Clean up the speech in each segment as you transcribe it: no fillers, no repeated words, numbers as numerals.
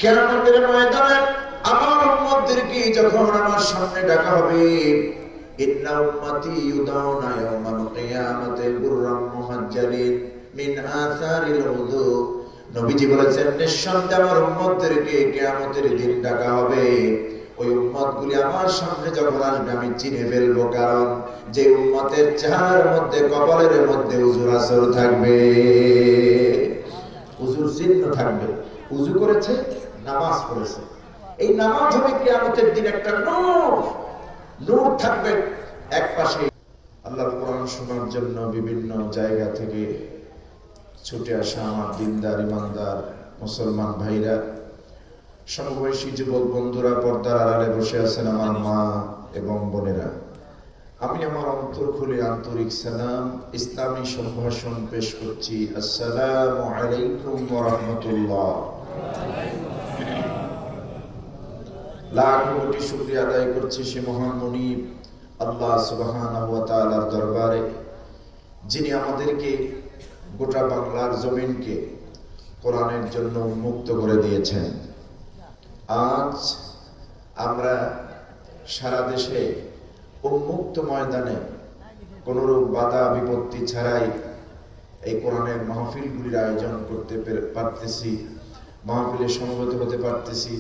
কিয়ামতের ময়দানে আমার উম্মতদেরকে যখন আমার সামনে ডাকা হবে, ইন্না উম্মতি ইউদাউনা ইয়াওমাল কিয়ামাতি গুররাম মুহাজ্জালিন মিন আসারিল উযু। নবীজি বলেছেন, নিঃসন্দেহে আমার উম্মতদেরকে কিয়ামতের দিন ডাকা হবে। ওই উম্মতগুলি আমার সামনে যখন আসবে আমি চিনে ফেলবো, কারণ যে উম্মতের চেহারার মধ্যে, কপালের মধ্যে উযুর আসর থাকবে, উযুর চিহ্ন থাকবে। উযু করেছে, নামাজ পড়েছে। এই নামাজ হবে কিয়ামতের দিন একটা নূর, নূর থাকবে এক পাশে। আল্লাহর কোরআন শোনার জন্য বিভিন্ন জায়গা থেকে ছুটে আসা আমার দিনদার ইমানদার মুসলমান ভাইরা, সমবয়সী যুবক বন্ধুরা, পর্দার আড়ালে বসে আছেন আমার মা এবং বোনেরা, আমি আমার অন্তর খুলে আন্তরিক সালাম, ইসলামী সম্ভাষণ পেশ করছি। আসসালামু আলাইকুম ওয়া রাহমাতুল্লাহ। লাখ কোটি শুকরিয়া আদায় করছি সে মহান মুনিব আল্লাহ সুবহানাহু ওয়া তাআলার দরবারে, যিনি আমাদেরকে গোটা বাংলার জমিনকে কোরআনের জন্য উন্মুক্ত করে দিয়েছেন। আজ আমরা সারা দেশে উন্মুক্ত ময়দানে কোনরূপ বাধা বিপত্তি ছাড়াই এই কোরআনের মাহফিলগুলির আয়োজন করতে পারতেছি, মাহফিলে সমবেত হতে পারতেছি।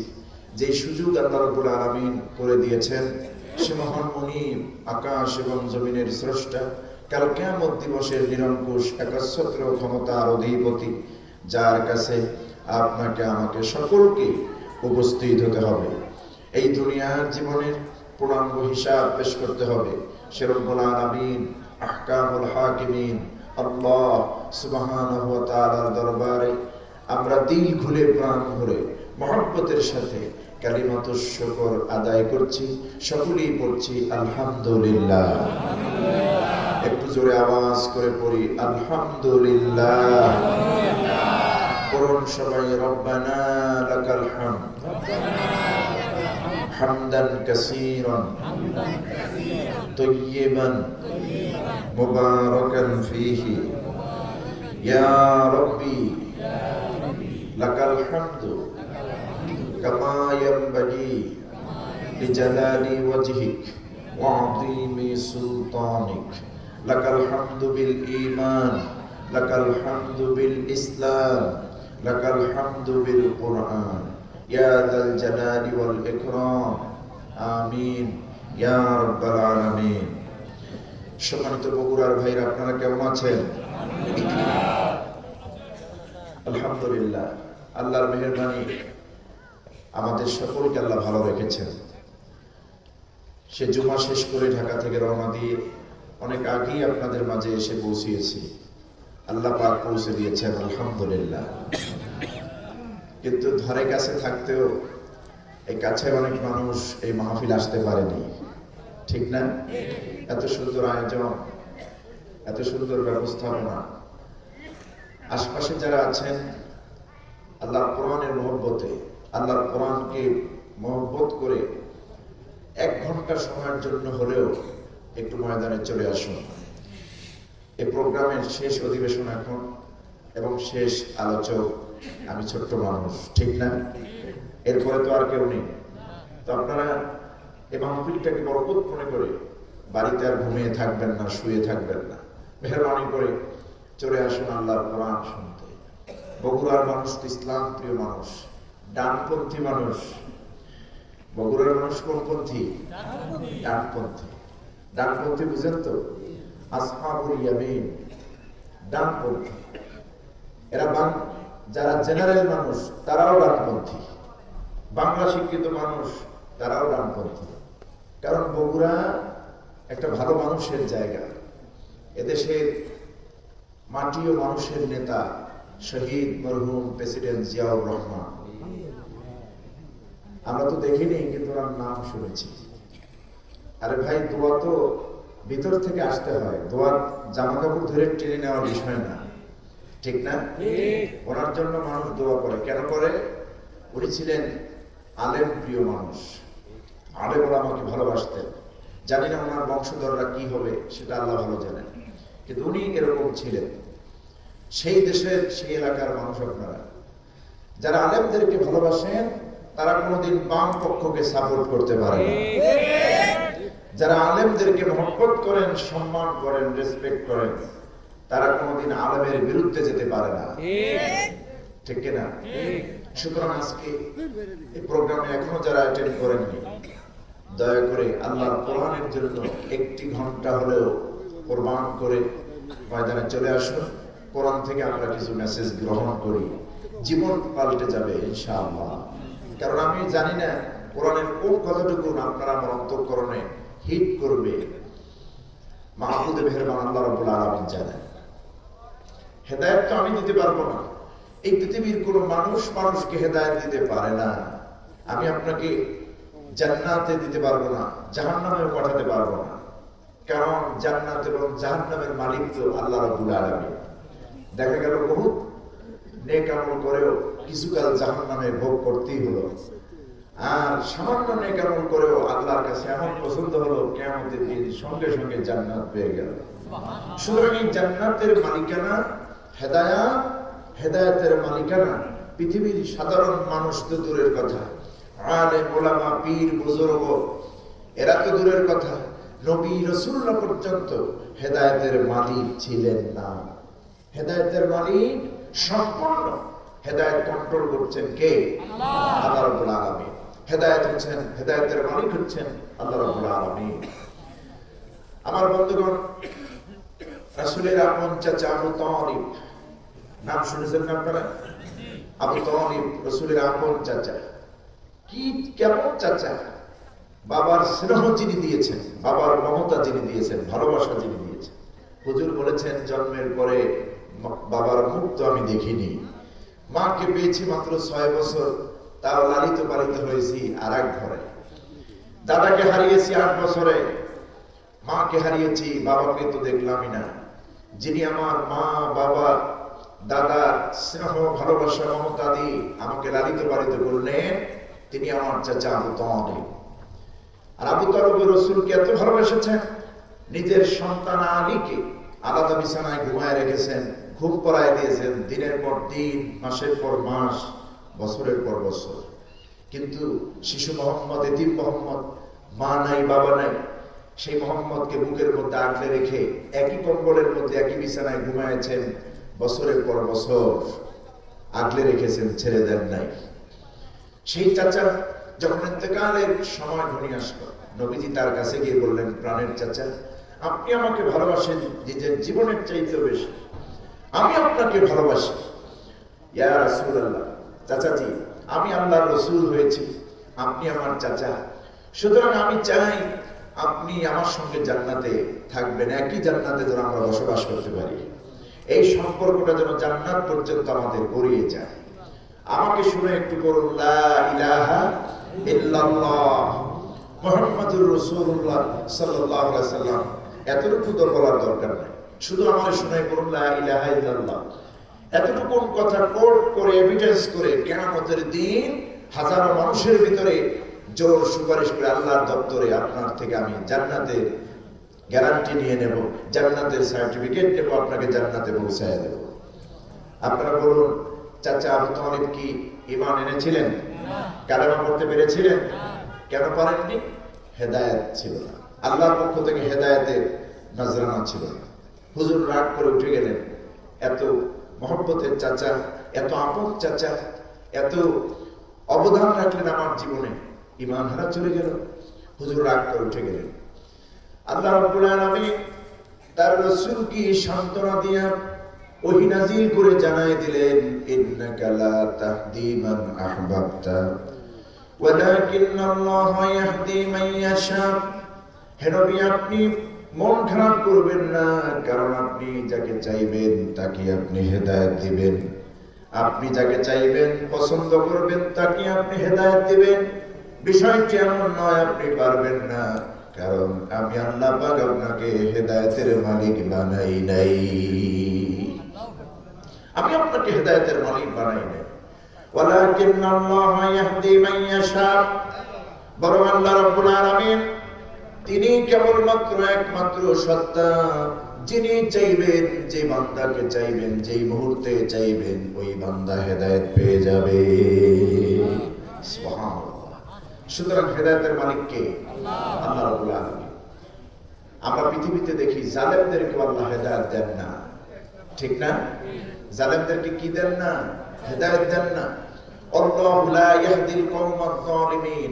যে সুযোগ আল্লাহ রাব্বুল আলামিন করে দিয়েছেন, সে মহান মুনিব, আকাশ এবং জমিনের স্রষ্টা, কাল কিয়ামত দিবসের নিরঙ্কুশ একচ্ছত্র ক্ষমতার অধিপতি, যার কাছে আপনাকে আমাকে সকলকে উপস্থিত হতে হবে। এই দুনিয়ার জীবনের পূর্ণাঙ্গ হিসাব পেশ করতে হবে। সে রব্বুল আলামিন, আহকামুল হাকিমিন আল্লাহ সুবহানাহু ওয়া তাআলার দরবারে আমরা দিল খুলে প্রাণ ভরে মহব্বতের সাথে কালিমাতুশ শুকর আদায় করছি। সকলেই পড়ছি আলহামদুলিল্লাহ। একটু জোরে আওয়াজ করে পড়ি আলহামদুলিল্লাহ। পড়ুন সবাই, রব্বানা লাকাল হামদ হামদান কাসীরান তাইয়িবান মুবারাকান ফীহি ইয়া রাব্বি লাকাল হামদু কামা ইয়ানবাগি লিজালালি ওয়াজহিক ওয়া আযীমি সুলতানিক। লাকাল হামদু বিল ঈমান, লাকাল হামদু বিল ইসলাম, লাকাল হামদু বিল কুরআন, ইয়া যাল জালালি ওয়াল ইকরাম, আমিন ইয়া রাব্বাল আলামিন। সম্মানিত বগুড়ার ভাইরা, আপনারা কেমন আছেন? আলহামদুলিল্লাহ। আল্লাহর মেহেরবানি, আমাদের সকলকে আল্লাহ ভালো রেখেছেন। সে জুমা শেষ করে ঢাকা থেকে রওনা দিয়ে অনেক আগেই আপনাদের মাঝে এসে পৌঁছিয়েছি। আল্লাহ পাক পৌঁছে দিয়েছেন, আলহামদুলিল্লাহ। কিন্তু ধারে কাছে থাকতেও এই কাছে অনেক মানুষ এই মাহফিল আসতে পারেনি, ঠিক না? এত সুন্দর আয়োজন, এত সুন্দর ব্যবস্থাপনা। আশপাশে যারা আছেন, আল্লাহর কোরআনের মহব্বতে, আল্লাহর কোরআনকে মহব্বত করে 1 ঘন্টা সময়ের জন্য হলেও একটু ময়দানে চলে আসুন। এই প্রোগ্রামের শেষ অধিবেশন এখন, এবং শেষ আলোচক আমি, ছোট্ট মানুষ, ঠিক না? এরপরে তো আর কেউ নেই। তো আপনারা এই মাহফিলটাকে বরকত মনে করে বাড়িতে আর ঘুমিয়ে থাকবেন না, শুয়ে থাকবেন না। মেহরবানি করে চলে আসুন আল্লাহর কোরআন শুনতে। বগুড়ার মানুষ তো ইসলাম প্রিয় মানুষ, ডানপন্থী মানুষ। বগুড়ার মানুষ কোনপন্থী? ডানপন্থী। ডানপন্থী বুঝেন তো? আসহাবুল ইয়ামিন, ডানপন্থী। এরা যারা জেনারেল মানুষ তারাও ডানপন্থী, বাংলা শিক্ষিত মানুষ তারাও ডানপন্থী। কারণ বগুড়া একটা ভালো মানুষের জায়গা। এদেশের মাটি ও মানুষের নেতা শহীদ মরহুম প্রেসিডেন্ট জিয়াউর রহমান, আমরা তো দেখিনি, কিন্তু ওনার নাম শুনেছি। আরে ভাই, দোয়া তো ভিতর থেকে আসতে হয়। দোয়া জামা কাপড় ধরে টেনে নেওয়ার বিষয় না, ঠিক না? ওনার জন্য মানুষ দোয়া করে। কেন করে? উনি ছিলেন আলেম প্রিয় মানুষ, আলেম ওলামাকে ভালোবাসতেন। জানি না ওনার বংশধররা কি হবে, সেটা আল্লাহ ভালো জানেন, কিন্তু উনি এরকম ছিলেন। সেই দেশের, সেই এলাকার মানুষ আপনারা, যারা আলেমদেরকে ভালোবাসেন তারা কোনোদিন বাম পক্ষকে সাপোর্ট করতে পারে না। যারা আলেমদেরকে মহব্বত করেন, সম্মান করেন, রেসপেক্ট করেন, তারা কোনোদিন আলেমের বিরুদ্ধে যেতে পারে না। ঠিক কিনা? সুতরাং আজকে এই প্রোগ্রামে এখনো যারা অ্যাটেন্ড করেননি, দয়া করে আল্লাহর কোরআনের জন্য 1 ঘন্টা হলেও কোরবান করে ময়দানে চলে আসুন। কোরআন থেকে আমরা কিছু মেসেজ গ্রহণ করি, জীবন পাল্টে যাবে ইনশাআল্লাহ। কারণ আমি জানি না কোরআনের কোন কথাটুকু আপনারা আমার অন্তঃকরণে হিট করবে। মাহমুদে মেহেরবান আল্লাহ রাব্বুল আলামিন জানেন। হেদায়েত তো আমি দিতে পারবো না, এই পৃথিবীর কোন মানুষ মানুষকে হেদায়েত দিতে পারে না। আমি আপনাকে জান্নাতে দিতে পারবো না, জাহান্নামে পাঠাতে পারবো না, কারণ জান্নাত এবং জাহান্নামের মালিক তো আল্লাহ রাব্বুল আলামিন। দেখা গেল বহুত নেক আমল করেও কিছুকাল জাহান্নামে ভোগ করতেই হলো, আর সামান্য নেক আমল করেও আল্লাহর কাছে এমন পছন্দ হলো কিয়ামতের দিন সঙ্গে সঙ্গে জান্নাত পেয়ে গেল। সুতরাং এই জান্নাতের মালিকানা হেদায়াত, হেদায়েতের মালিকানা পৃথিবীর সাধারণ মানুষ তো দূরের কথা, আলেম ওলামা পীর বুজুর্গ এরা তো দূরের কথা, নবী রাসূলরা পর্যন্ত হেদায়েতের মালিক ছিলেন না। হেদায়েতের মালিক সম্পূর্ণ হেদায়েত কন্ট্রোল করছেন কে? আল্লাহ রাব্বুল আলামিন। হেদায়েত হচ্ছেন, হেদায়েতের মালিক হচ্ছেন আল্লাহ রাব্বুল আলামিন। আমার বন্ধুগণ, রাসূলের আপন চাচা আবু তালিব, নাম শুনেছেন না আপনারা? আবু তালিব রাসূলের আপন চাচা। কি কেমন চাচা! বাবার স্নেহ যিনি দিয়েছেন, বাবার মমতা যিনি দিয়েছেন, ভালোবাসা যিনি দিয়েছেন। হুজুর বলেছেন জন্মের পরে বাবার মুখ তো আমি দেখিনি, মাকে পেয়েছি মাত্র 6 বছর, তাও লালিত পালিত হয়েছি আর এক ঘরে। দাদাকে হারিয়েছি 8 বছরে, মাকে হারিয়েছি, বাবাকে তো দেখলামই না। যিনি আমার মা, বাবা, দাদা স্নেহ ভালোবাসা মমতা দিয়ে আমাকে লালিত পালিত করলেন, তিনি আমার চাচা আবু তালিব। আর আবু তালিব রাসূলকে এত ভালোবেসেছেন, নিজের সন্তান আলীকে আলাদা বিছানায় ঘুমায় রেখেছেন, ঘুম পড়ায় দিয়েছেন দিনের পর দিন, মাসের পর মাস, বছরের পর বছর। কিন্তু শিশু মোহাম্মদ, এতিম মোহাম্মদ, মা নাই বাবা নাই, সেই মোহাম্মদকে বুকের মধ্যে আগলে রেখে একই কম্বলের মধ্যে একই বিছানায় ঘুমায়েছেন, বছরের পর বছর আগলে রেখেছেন, ছেড়ে দেন নাই। সেই চাচা যখন ইন্তেকালের সময় ঘনিয়ে আসলো, নবীজি তার কাছে গিয়ে বললেন, প্রাণের চাচা, আপনি আমাকে ভালোবাসেন নিজের জীবনের চাইতে বেশি, আমি আপনাকে ভালোবাসি। ইয়া রাসূলুল্লাহ, চাচাজি আমি আল্লাহর রাসূল হয়েছি, আপনি আমার চাচা, সুতরাং আমি চাই আপনি আমার সঙ্গে জান্নাতে থাকবেন, একই জান্নাতে যেন আমরা বসবাস করতে পারি, এই সম্পর্কটা যেন জান্নাত পর্যন্ত আমাদের গড়িয়ে যায়। আমাকে শুনে একটু বলুন, লা ইলাহা ইল্লাল্লাহ মুহাম্মাদুর রাসূলুল্লাহ সাল্লাল্লাহু আলাইহি ওয়াসাল্লাম। এতটুকু তো বলার দরকার নাই, শুধু আমাকে শুনে বলুন লা ইলাহা ইল্লাল্লাহ। এতটুকু কথা কোট করে এভিডেন্স করে কিয়ামতের দিন হাজারো মানুষের ভিতরে জোর সুপারিশ করে আল্লাহর দপ্তরে আপনার থেকে আমি জান্নাতের গ্যারান্টি নিয়ে নেব, জান্নাতের সার্টিফিকেট নেব, আপনাকে জান্নাতে পৌঁছায় দেব। আপনারা বলুন, চাচা আবু তালিব কি ঈমান এনেছিলেন? কালেমা পড়তে পেরেছিলেন? কেন পারেননি? হেদায়েত ছিল না, আল্লাহর পক্ষ থেকে হেদায়েতের নজরানা ছিল না। হুজুর রাগ করে উঠে গেলেন, এত মহব্বতের চাচা, এত আপন চাচা, এত অবদান রাখলেন আমার জীবনে, ঈমান হারা চলে গেল। হুজুর রাগ করে উঠে গেলেন। আল্লাহ রাব্বুল আলামিন তার রাসূলকে সান্ত্বনা দিয়া ওহী নাযিল করে জানায় দিলেন, ইন্নাকা লা তাহদি মান আহবাবতা ওয়ালাকিন্নাল্লাহা ইয়াহদি মান ইয়াশা। হে নবী, আপনি মন খারাপ করবেন না, কারণ আপনি যাকে চাইবেন তাকে আপনি হেদায়েত দিবেন। আপনি যাকে চাইবেন, পছন্দ করবেন, তাকে আপনি হেদায়েত দিবেন। বিষয়টি এমন নয় আপনি পারবেন না, কারণ আমি আল্লাহ পাক আপনাকে হেদায়েতের মালিক বানাই নাই। আমি আপনাকে হেদায়েতের মালিক বানাই নাই। ওয়ালাকিন্নাল্লাহা ইয়াহদি মান ইয়াশা। বরং আল্লাহ রাব্বুল আলামিন তিনি কেবলমাত্র একমাত্র সত্তা, যিনি চাইবেন, যে বান্দাকে চাইবেন, যেই মুহূর্তে চাইবেন, ওই বান্দা হেদায়েত পেয়ে যাবে। সুবহানাল্লাহ। সুতরাং হেদায়েতের মালিক কে? আল্লাহ রাব্বুল আলামিন। আমরা পৃথিবীতে দেখি জালেমদেরকে আল্লাহ হেদায়েত দেন না, ঠিক না? জালেমদেরকে কি দেন না? হেদায়েত দেন না। আল্লাহু লা ইয়াহদিল কওমাজ যালিমিন।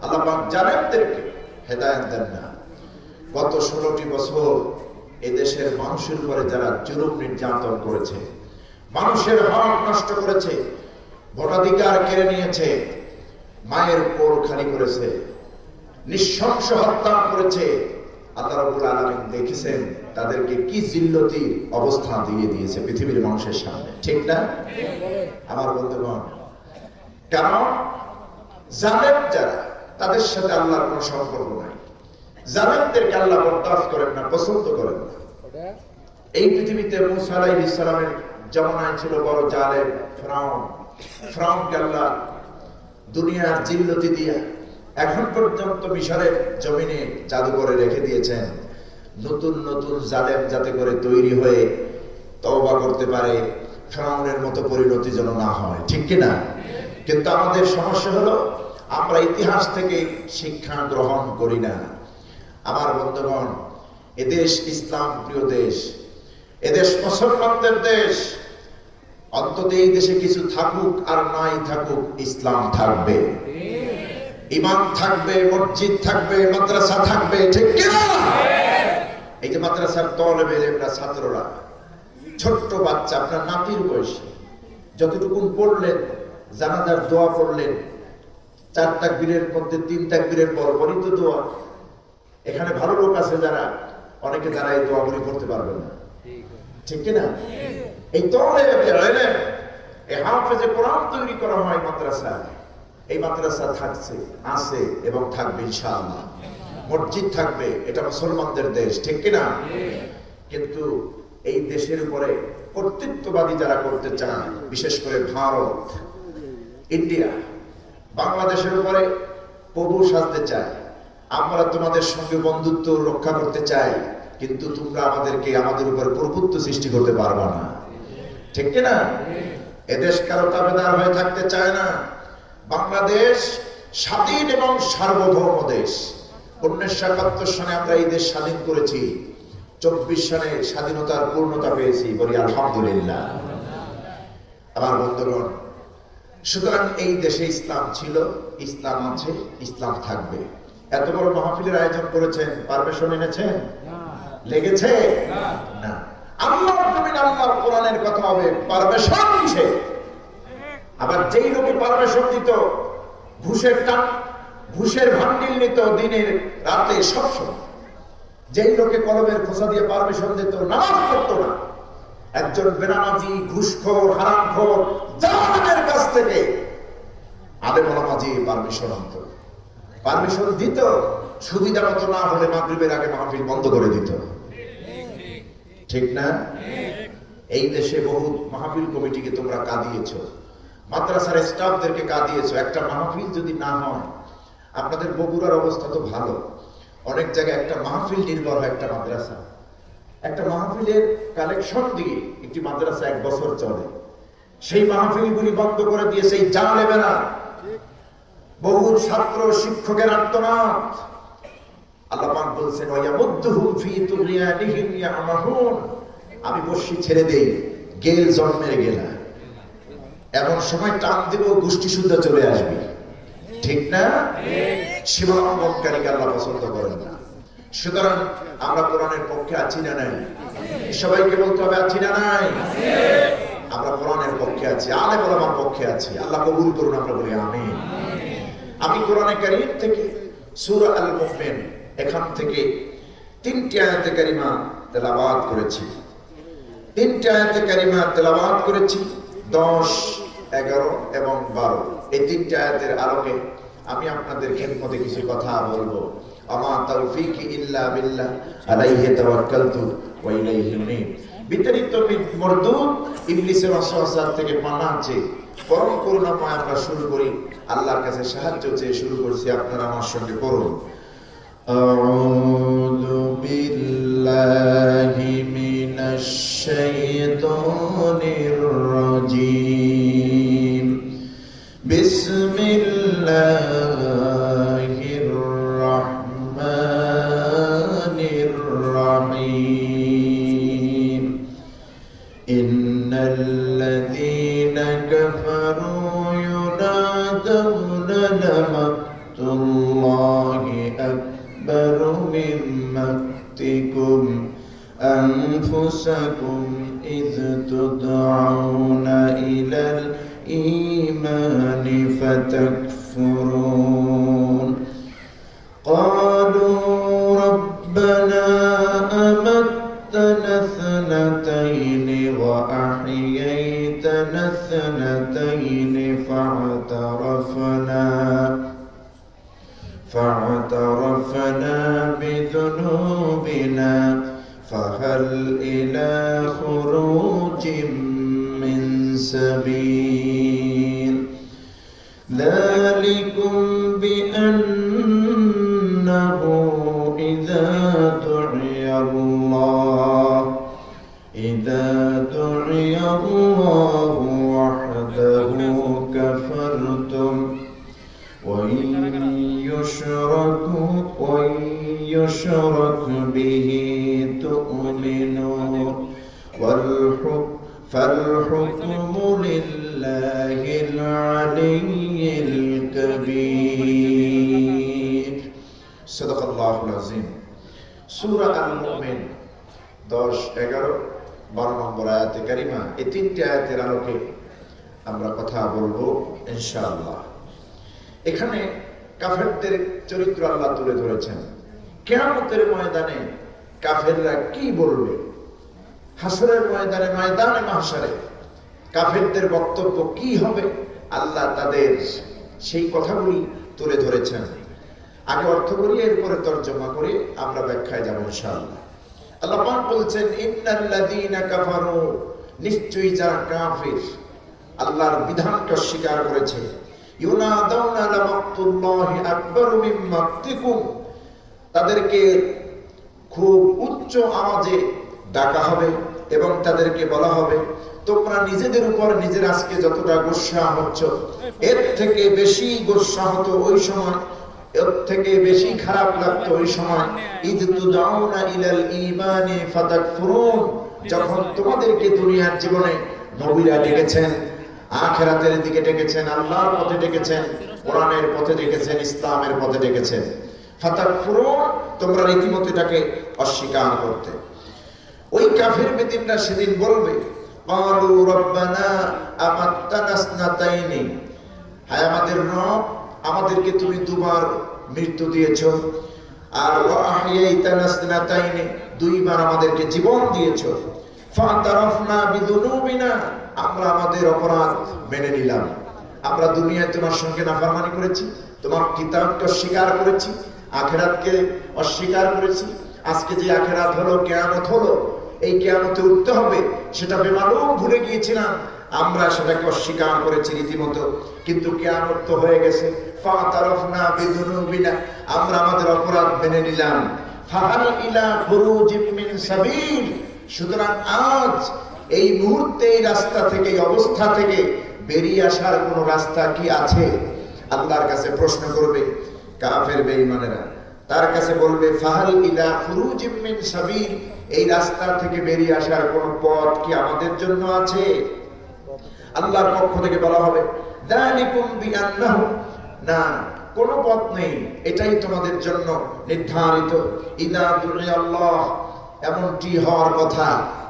আল্লাহ পাক জালেমদেরকে হেদায়েত দেন না। গত 16টি বছর এদেশের মানুষের উপরে যারা জুলুম নির্যাতন করেছে, মানুষের হক নষ্ট করেছে, ভোটাধিকার কেড়ে নিয়েছে, মায়ের কোল খালি করেছে, নৃশংস হত্যা করেছে, আল্লাহ রাব্বুল আলামিন দেখেছেন তাদেরকে কি জিল্লতির অবস্থা দিয়ে দিয়েছে পৃথিবীর মানুষের সামনে, ঠিক না? আমার বন্ধুগণ, কারণ জালেম যারা, তাদের সাথে আল্লাহর কোনো সম্পর্ক নাই। জালেমদেরকে আল্লাহ বরদাস্ত করেন না, পছন্দ করেন না। এই পৃথিবীতে মূসা আলাইহিস সালামের জামানায় ছিল বড় জালেম ফিরআউন। ফিরআউনকে আল্লাহ দুনিয়ার জিল্লতি দিয়া এখন পর্যন্ত মিশরের জমিনে জাদু করে রেখে দিয়েছেন, নতুন নতুন জালেম যাতে করে তৈরি হয়ে তওবা করতে পারে, ফিরআউনের মতো পরিণতি যেন না হয়, ঠিক কি না? কিন্তু আমাদের সমস্যা হলো আমরা ইতিহাস থেকে শিক্ষা গ্রহণ করি না। আমার বন্ধুগণ, এদেশ ইসলাম প্রিয় দেশ, এদেশ মুসলমানদের দেশ। অন্তত এই দেশে কিছু থাকুক আর নাই থাকুক, ইসলাম থাকবে, ইমান থাকবে, মসজিদ থাকবে, মাদ্রাসা থাকবে, ঠিক কি না? এই যে মাদ্রাসার তলেবে ছাত্ররা, ছোট্ট বাচ্চা, আপনার নাতির বয়সী, যতটুকুন পড়লেন, জানাজার দোয়া পড়লেন, 4 তাকবীরের মধ্যে 3 তাকবীরের পরপরই তো দোয়া। এখানে ভালো লোক আছে যারা, অনেকে যারা এই দোয়াগুলি করতে পারবে না, ঠিক কি না? এই তলেবে এই হাফেজে কোরআন তৈরি করা হয় মাদ্রাসা। এই মাদ্রাসা থাকছে, আছে এবং থাকবে ইনশাআল্লাহ। মসজিদ থাকবে, এটা মুসলমানদের দেশ, ঠিক কি না? কিন্তু এই দেশের উপরে কর্তৃত্ববাদী যারা করতে চান, বিশেষ করে ভারত, ইন্ডিয়া, বাংলাদেশের উপরে প্রভু সাজতে চায়। আমরা তোমাদের সঙ্গে বন্ধুত্ব রক্ষা করতে চাই, কিন্তু তোমরা আমাদেরকে আমাদের উপর প্রভুত্ব সৃষ্টি করতে পারবা না, ঠিক কি না? এদেশ কারো তাবেদার হয়ে থাকতে চায় না। বাংলাদেশ স্বাধীন এবং সার্বভৌম দেশ। 1971 সনে আমরা এই দেশ স্বাধীন করেছি, 24 সনে স্বাধীনতার পূর্ণতা পেয়েছি, বলি আলহামদুলিল্লাহ। আমার বন্ধুগণ, সুতরাং এই দেশে ইসলাম ছিল, ইসলাম আছে, ইসলাম থাকবে। এত বড় মাহফিলের আয়োজন করেছেন, পারমিশন এনেছেন? লেগেছে না। আল্লাহর নবী, আল্লাহর কোরআনের কথা হবে, পারমিশন দিছে। আবার যেই লোকে পারমিশন দিত, ঘুষের ভান্ডিল নিত দিনের রাতে সবসময়, যেই লোকে কলমের খোসা দিয়ে পারমিশন দিত, নামাজ পড়তো না, একজন বেনামাজি, ঘুষখোর, হারামখোর জালেমের কাছ থেকে আলেম ওলামাজি পারমিশন দিত। সুবিধা মতো না হলে মাগরিবের আগে মাহফিল বন্ধ করে দিত, ঠিক না? এই দেশে বহু মাহফিল কমিটিকে তোমরা কাঁদিয়েছ, মাদ্রাসার স্টাফদেরকে কাঁদিয়েছ। একটা মাহফিল যদি না হয়, আপনাদের বগুড়ার অবস্থা তো ভালো, অনেক জায়গায় একটা মাহফিল নির্ভর হয় একটা মাদ্রাসা। একটা মাহফিলের কালেকশন দিয়ে একটি মাদ্রাসা 1 বছর চলে। সেই মাহফিলগুলি বন্ধ করে দিয়ে সেই জালেমেরা, বহু ছাত্র শিক্ষকের আর্তনাদ। আল্লাহ পাক বলছেন, ওয়ায়ামুদ্দুহুম ফি তুগয়ানিহিম ইয়ামাহুন, আমি বর্ষি ছেড়ে দেই, গেল জন্মের গেলা, এমন সময় টান দিব গোষ্ঠী শুদ্ধ চলে আসবে, ঠিক না? সীমালঙ্ঘনকারীকে আল্লাহ পছন্দ করেন না। সুতরাং আমরা কোরআনের পক্ষে আছি না নাই? সবাইকে বলতে হবে আছি না নাই? আমরা কোরআনের পক্ষে আছি, আলেম ওলামার পক্ষে আছি। আল্লাহ কবুল করুন, আমরা বলি আমিন। আমি কোরআনে কারীম থেকে সূরা আল মুমিন, এখান থেকে 3টি আয়াতে কারিমা তেলাওয়াত করেছি। 3টি আয়াতে কারিমা তেলাওয়াত করেছি, 10, 11 এবং 12। এই 3টি আয়াতের আলোকে আমি আপনাদের খেদমতে কিছু কথা বলবো। আমা তাওফীকি ইল্লা বিল্লাহ, আলাইহি তাওয়াক্কালতু ওয়া ইলাইহি উনীব। বিতাড়িত মরদুদ ইবলিসের ওয়াসওয়াসা থেকে পানা চেয়ে পরম করুণাময় আমরা শুরু করি, আল্লাহর কাছে সাহায্য চেয়ে শুরু করছি। আপনারা আমার সঙ্গে পড়ুন। أعوذ بالله من الشيطان الرجيم بسم الله الرحمن الرحيم إن الذين كفروا ينادون لمقت الله أكبر من مقتكم أنفسكم إذ تدعون إلى الإيمان فتكفرون قالوا ربنا أمتنا اثنتين وأحييتنا اثنتين فاعترفنا بذنوبنا فهل إلى خروج من سبيل ذلكم بأنه إذا دعي الله وحده كفرتم وإن يشرك به تؤمنون فالحكم لله العلي الكبير صدق الله العظيم সূরা আল-মুমিন 10, 11, 12 নম্বর আয়াতে কারিমা। এই তিনটি আয়াতের আলোকে আমরা কথা বলবো ইনশাআল্লাহ। এখানে কাফেরদের চরিত্র আল্লাহ তুলে ধরেছেন। কিয়ামতের ময়দানে কাফেররা কি বলবে, হাসরের ময়দানে, ময়দানে মাহশারে কাফেরদের বক্তব্য কি হবে, আল্লাহ তাদের সেই কথাগুলি তুলে ধরেছেন। আগে অর্থ করি, এরপরে তর্জমা করে আমরা ব্যাখ্যায় যাব ইনশাআল্লাহ। আল্লাহ পাক বলছেন ইন্নাল্লাযীনা কাফারু, নিশ্চয়ই যারা কাফির, আল্লাহর বিধানকে অস্বীকার করেছে, ইউনাদাউনা লামাকতুল্লাহি আকবারু মিন মাকতিকুম, তাদেরকে খুব উচ্চ আওয়াজে ডাকা হবে এবং তাদেরকে বলা হবে তোমরা নিজেদের উপর নিজের আজকে যতটা গোসা হচ্ছ এর থেকে বেশি গোসা হতো ওই সময়, এর থেকে বেশি খারাপ লাগতো ওই সময়, ইদ তুদাউনা ইলাল ঈমানি ফাতাকফুরুন, যখন তোমাদেরকে দুনিয়ার জীবনে নবীরা ডেকেছেন, আখিরাতের দিকে ডেকেছেন, আল্লাহর পথে ডেকেছেন, কোরআনের পথে ডেকেছেন, ইসলামের পথে ডেকেছেন, ফাতাকফুরুন, তোমরা রীতিমতো এটাকে অস্বীকার করতে। ওই কাফির বেদিনরা সেদিন বলবে ক্বালু রব্বানা আমাত্তানা ইসনাতাইনি, হায় আমাদের রব, আমাদেরকে তুমি দুবার মৃত্যু দিয়েছো, আর ওয়া আহইয়াইতানা ইসনাতাইনি, দুইবার আমাদেরকে জীবন দিয়েছো, ফাতারাফনা বিযুনুবিনা, আমরা আমাদের অপরাধ মেনে নিলাম, আমরা দুনিয়ায় তোমার সঙ্গে নাফরমানি করেছি, তোমার কিতাবকে অস্বীকার করেছি, আখিরাতকে অস্বীকার করেছি, আজকে যে আখিরাত হলো, কিয়ামত হলো, এই কিয়ামতে উঠতে হবে সেটা বেমালুম ভুলে গিয়েছিলাম, আমরা সেটাকে অস্বীকার করেছি রীতিমতো, কিন্তু কিয়ামত তো হয়ে গেছে, ফাতারাফনা বিযুনুবিনা, আমরা আমাদের অপরাধ মেনে নিলাম, ফাহাল ইলা খুরুজিম মিন সাবিল, সুতরাং আজ এই মুহূর্তে এই রাস্তা থেকে, এই অবস্থা থেকে বেরিয়ে আসার কোনো রাস্তা কি আছে? আল্লাহর কাছে প্রশ্ন করবে কাফের বেঈমানেরা, তার কাছে বলবে ফাহাল ইলা খুরুজিম মিন সাবিল, এই রাস্তা থেকে বেরিয়ে আসার কোন পথ কি আমাদের জন্য আছে? আল্লাহর পক্ষ থেকে বলা হবে যালিকুম বিআন্নাহু, না, কোনো পথ নেই, এটাই তোমাদের জন্য নির্ধারিত, ইদা দুনিয়াল্লাহ, এমনটি হওয়ার কথা,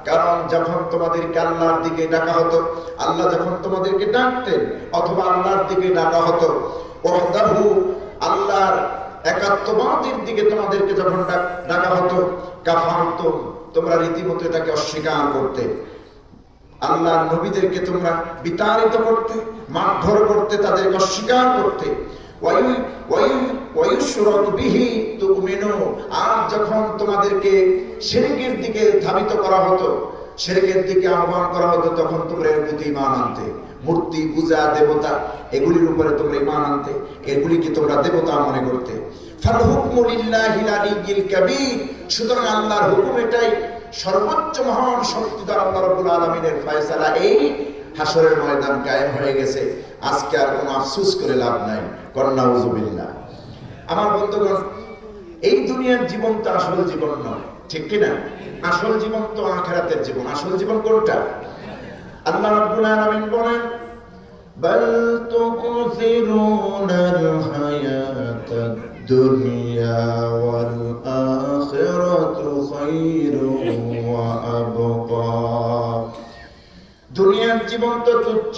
কারণ যখন তোমাদেরকে আল্লাহর দিকে ডাকা হতো, আল্লাহ যখন তোমাদেরকে ডাকতেন, অথবা আল্লাহর দিকে ডাকা হতো, ওয়াহদাহু, আল্লাহর একাত্মবাদের দিকে তোমাদেরকে যখন ডাকা হতো, কাফারতুম, তোমরা রীতিমতো এটাকে অস্বীকার করতে, আল্লাহর নবীদেরকে তোমরা বিতাড়িত করতে, মারধর করতে, তাদেরকে অস্বীকার করতে, আর যখন তোমাদেরকে শিরকের দিকে ধাবিত করা হতো, শিরকের দিকে আহ্বান করা হতো, তখন তোমরা এর প্রতি ঈমান আনতে। মূর্তি পূজা, দেবতা, এগুলির উপরে তোমরা ঈমান আনতে, এগুলিকে তোমরা দেবতা মনে করতে। ফাল হুকমু লিল্লাহিল আলিয়্যিল কাবীর, সুতরাং আল্লাহর হুকুম এটাই, সর্বোচ্চ মহান শক্তিধর আল্লাহ রাব্বুল আলামিনের ফয়সালা। এই হাসরের ময়দান কায়েম হয়ে গেছে, আজকে আর কোনো আফসোস করে লাভ নাই। নাউযুবিল্লাহ। আমার বন্ধুগণ, এই দুনিয়ার জীবন তো আসল জীবন নয়, ঠিক কিনা? আসল জীবন তো আখিরাতের জীবন। আসল জীবন কোনটা? আল্লাহ রাব্বুল আলামিন বলেন, বাল তু'সিরুনাল হায়াতাদ দুনিয়া ওয়াল আখিরাতু খায়রুন ওয়া আবকা। দুনিয়ার জীবন তো তুচ্ছ,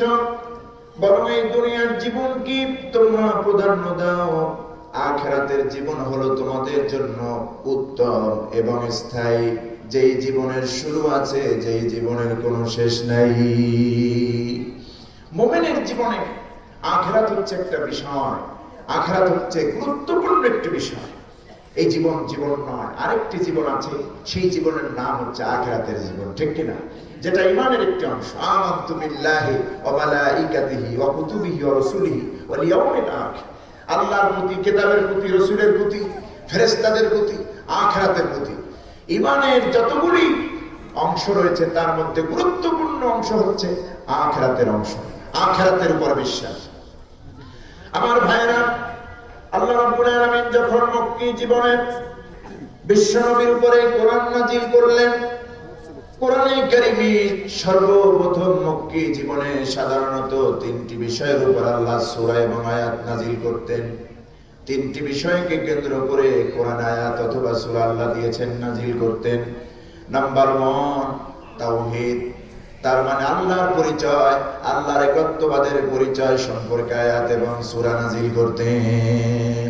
বরং এই দুনিয়ার জীবন কি তোমরা প্রাধান্য দাও, আখিরাতের জীবন হলো তোমাদের জন্য উত্তম এবং স্থায়ী, যেই জীবনের শুরু আছে, যেই জীবনের কোনো শেষ নাই। মুমিনের জীবনে আখিরাত হচ্ছে একটা বিষয়, আখিরাত হচ্ছে গুরুত্বপূর্ণ একটি বিষয়। এই জীবন জীবন নয়, আরেকটি জীবন আছে, সেই জীবনের নাম হচ্ছে আখিরাতের জীবন, ঠিক কিনা? যেটা ঈমানের একটি অংশ। আমানতু বিল্লাহি ওয়া মালাইকাতিহি ওয়া কুতুবিহি ওয়া রাসূলিহি ওয়াল ইয়াউমিল আখির। আল্লাহর প্রতি, কিতাবের প্রতি, রাসূলের প্রতি, ফেরেশতাদের প্রতি, আখিরাতের প্রতি ঈমানের যতগুলি অংশ রয়েছে তার মধ্যে গুরুত্বপূর্ণ অংশ হচ্ছে আখিরাতের অংশ, আখিরাতের উপর বিশ্বাস। আমার ভাইরা, আল্লাহ রাব্বুল আলামিন যখন মক্কি জীবনে বিশ্বনবীর উপরে কোরআন নাযিল করলেন, কোরআনে কারীমে সর্বপ্রথম মক্কি জীবনে সাধারণত তিনটি বিষয়ের উপর আল্লাহ সূরা এবং আয়াত নাযিল করতেন। তিনটি বিষয়কে কেন্দ্র করে কোরআন আয়াত অথবা সূরা আল্লাহ দিয়েছেন নাযিল করতেন। নাম্বার 1 তাওহীদ, তার মানে আল্লাহর পরিচয়, আল্লাহর একত্ববাদের পরিচয় সম্পর্কে আয়াত এবং সূরা নাযিল করতেন।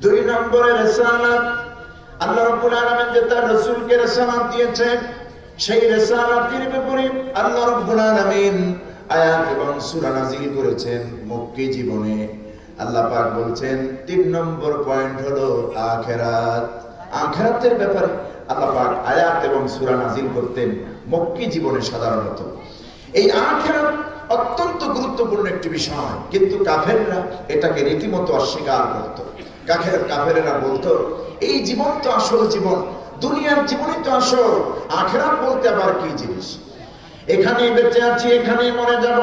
2 নম্বরে রিসালাত, আল্লাহ রাব্বুল আলামিন যে তার রাসূলকে রিসালাত দিয়েছেন, সেই রিসালাতের ব্যাপারে আল্লাহ রাব্বুল আলামিন আয়াত এবং সূরা নাযিল করেছেন মক্কি জীবনে। আল্লাহ পাক বলছেন 3 নম্বর পয়েন্ট হলো আখিরাত। আখিরাতের ব্যাপারে আল্লাহ পাক আয়াত এবং সূরা নাযিল করতেন মক্কি জীবনে সাধারণত। এই আখিরাত অত্যন্ত গুরুত্বপূর্ণ একটি বিষয়, কিন্তু কাফেররা এটাকে রীতিমতো অস্বীকার করত। কাফেরেরা বলতো, এই জীবন তো আসল জীবন, দুনিয়ার জীবনই তো আসল, আখিরাত বলতে আবার কি জিনিস? এখানেই বেঁচে আছি, এখানেই মরে যাব,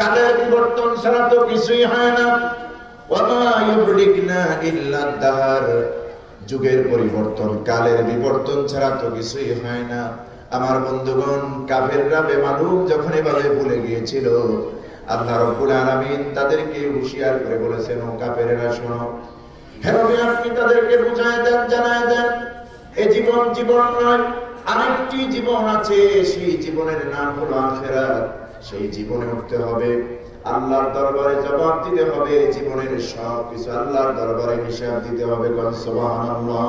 কালের বিবর্তন ছাড়া তো কিছুই হয় না। ওয়ামা ইউবলিকনা ইল্লা দাহর, যুগের পরিবর্তন, কালের বিবর্তন ছাড়া তো কিছুই হয় না। আমার বন্ধুগণ, কাফেররা বেমালুম যখন এভাবে ভুলে গিয়েছিল, আল্লাহ রাব্বুল আলামিন তাদেরকে হুঁশিয়ার করে বলেছেন, ও কাফেরেরা শোনো, হে নবী আপনি তাদেরকে বুঝায় দেন, জানায় দেন, এই জীবন জীবন নয়, আরেকটি জীবন আছে, সেই জীবনের নাম হলো আখিরাত। সেই জীবনে উঠতে হবে, আল্লাহর দরবারে জবাব দিতে হবে, জীবনের সব কিছু আল্লাহর দরবারে হিসাব দিতে হবে। সুবহানাল্লাহ।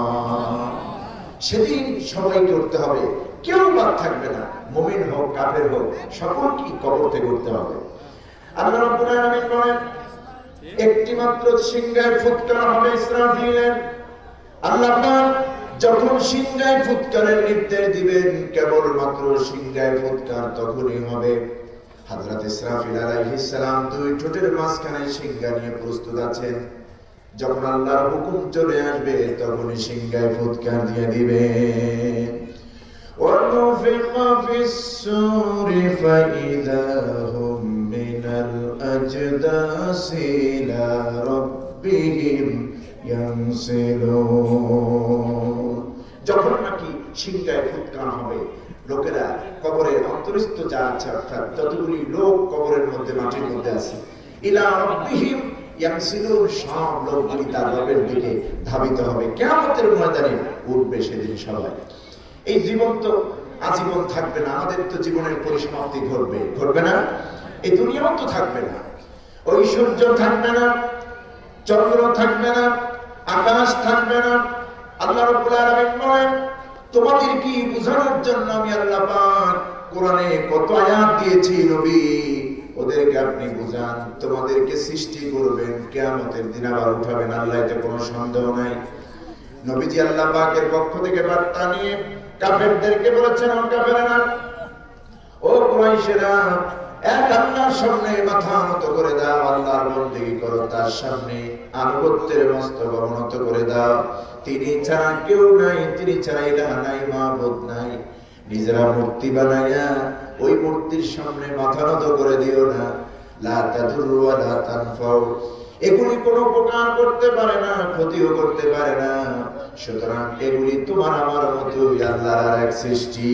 সেদিন সবাইকে উঠতে হবে, কেউ বাদ থাকবে না, মুমিন হোক কাফের হোক, সকলকে কবর থেকে উঠতে হবে। আল্লাহ রাব্বুল আলামিন বলেন, একটি মাত্র সিংহায় ফুৎকার হবে ইসরাফিলের। আল্লাহ পাক যখন সিংহায় ফুৎকারের নির্দেশ দিবেন, কেবলমাত্র সিংহায় ফুৎকার তখনই হবে। হযরত ইসরাফিল আলাইহিস সালাম 2 ঠোঁটের মাঝখানে সিংহা নিয়ে প্রস্তুত আছেন। যখন আল্লাহর হুকুম চলে আসবে, তখনই সিংহায় ফুৎকার দিয়ে দিবেন। وَنُفِخَ فِي الصُّورِ فَإِذَا هُمْ مِنَ الْأَجْدَاثِ إِلَى رَبِّهِمْ يَنْسِلُونَ। যখন নাকি সিংহায় ফুৎকার হবে, লোকেরা কবরের অন্তরস্থ যা আছে, অর্থাৎ যতগুলি লোক কবরের মধ্যে, মাটির মধ্যে আছে, ইলা রাব্বিহিম ইয়ানসিলুন, সব লোকগুলি তার রবের দিকে ধাবিত হবে। কিয়ামতের ময়দানে উঠবে সেদিন সবাই। এই জীবন তো আজীবন থাকবে না, আমাদের তো জীবনের পরিসমাপ্তি ঘটবে, ঘটবে না? এই দুনিয়াও তো থাকবে না, ওই সূর্য থাকবে না, চন্দ্র থাকবে না, আকাশ থাকবে না। আল্লাহ রাব্বুল আলামিন বলেন, তোমাদের কি বোঝানোর জন্য আমি আল্লাহ পাক কোরআনে কত আয়াত দিয়েছি, নবী ওদেরকে আপনি বুঝান। তোমাদেরকে সৃষ্টি করবেন, কিয়ামতের দিন আবার উঠাবেন, আল্লাহ এতে কোনো সন্দেহ নাই। নবীজি আল্লাহ পাকের পক্ষ থেকে বার্তা নিয়ে কাফেরদেরকে বলেছেন, ও কাফেরেরা, ও কুরাইশেরা, এক আল্লাহর সামনে মাথা নত করে দাও, আল্লাহর বন্দেগী করো, তার সামনে আনুগত্যের মস্তক অবনত করে দাও। তিনি ছাড়া কেউ নাই, তিনি ছাড়া ইলাহ নাই, মাবুদ নাই। নিজেরা মূর্তি বানাইয়া ওই মূর্তির সামনে মাথা নত করে দিও না। লা তাদুরু ওয়া লা তানফাউ, এগুলি কোনো উপকার করতে পারে না, ক্ষতিও করতে পারে না। সুতরাং এগুলি তোমার আমার মতোই আল্লাহর এক সৃষ্টি।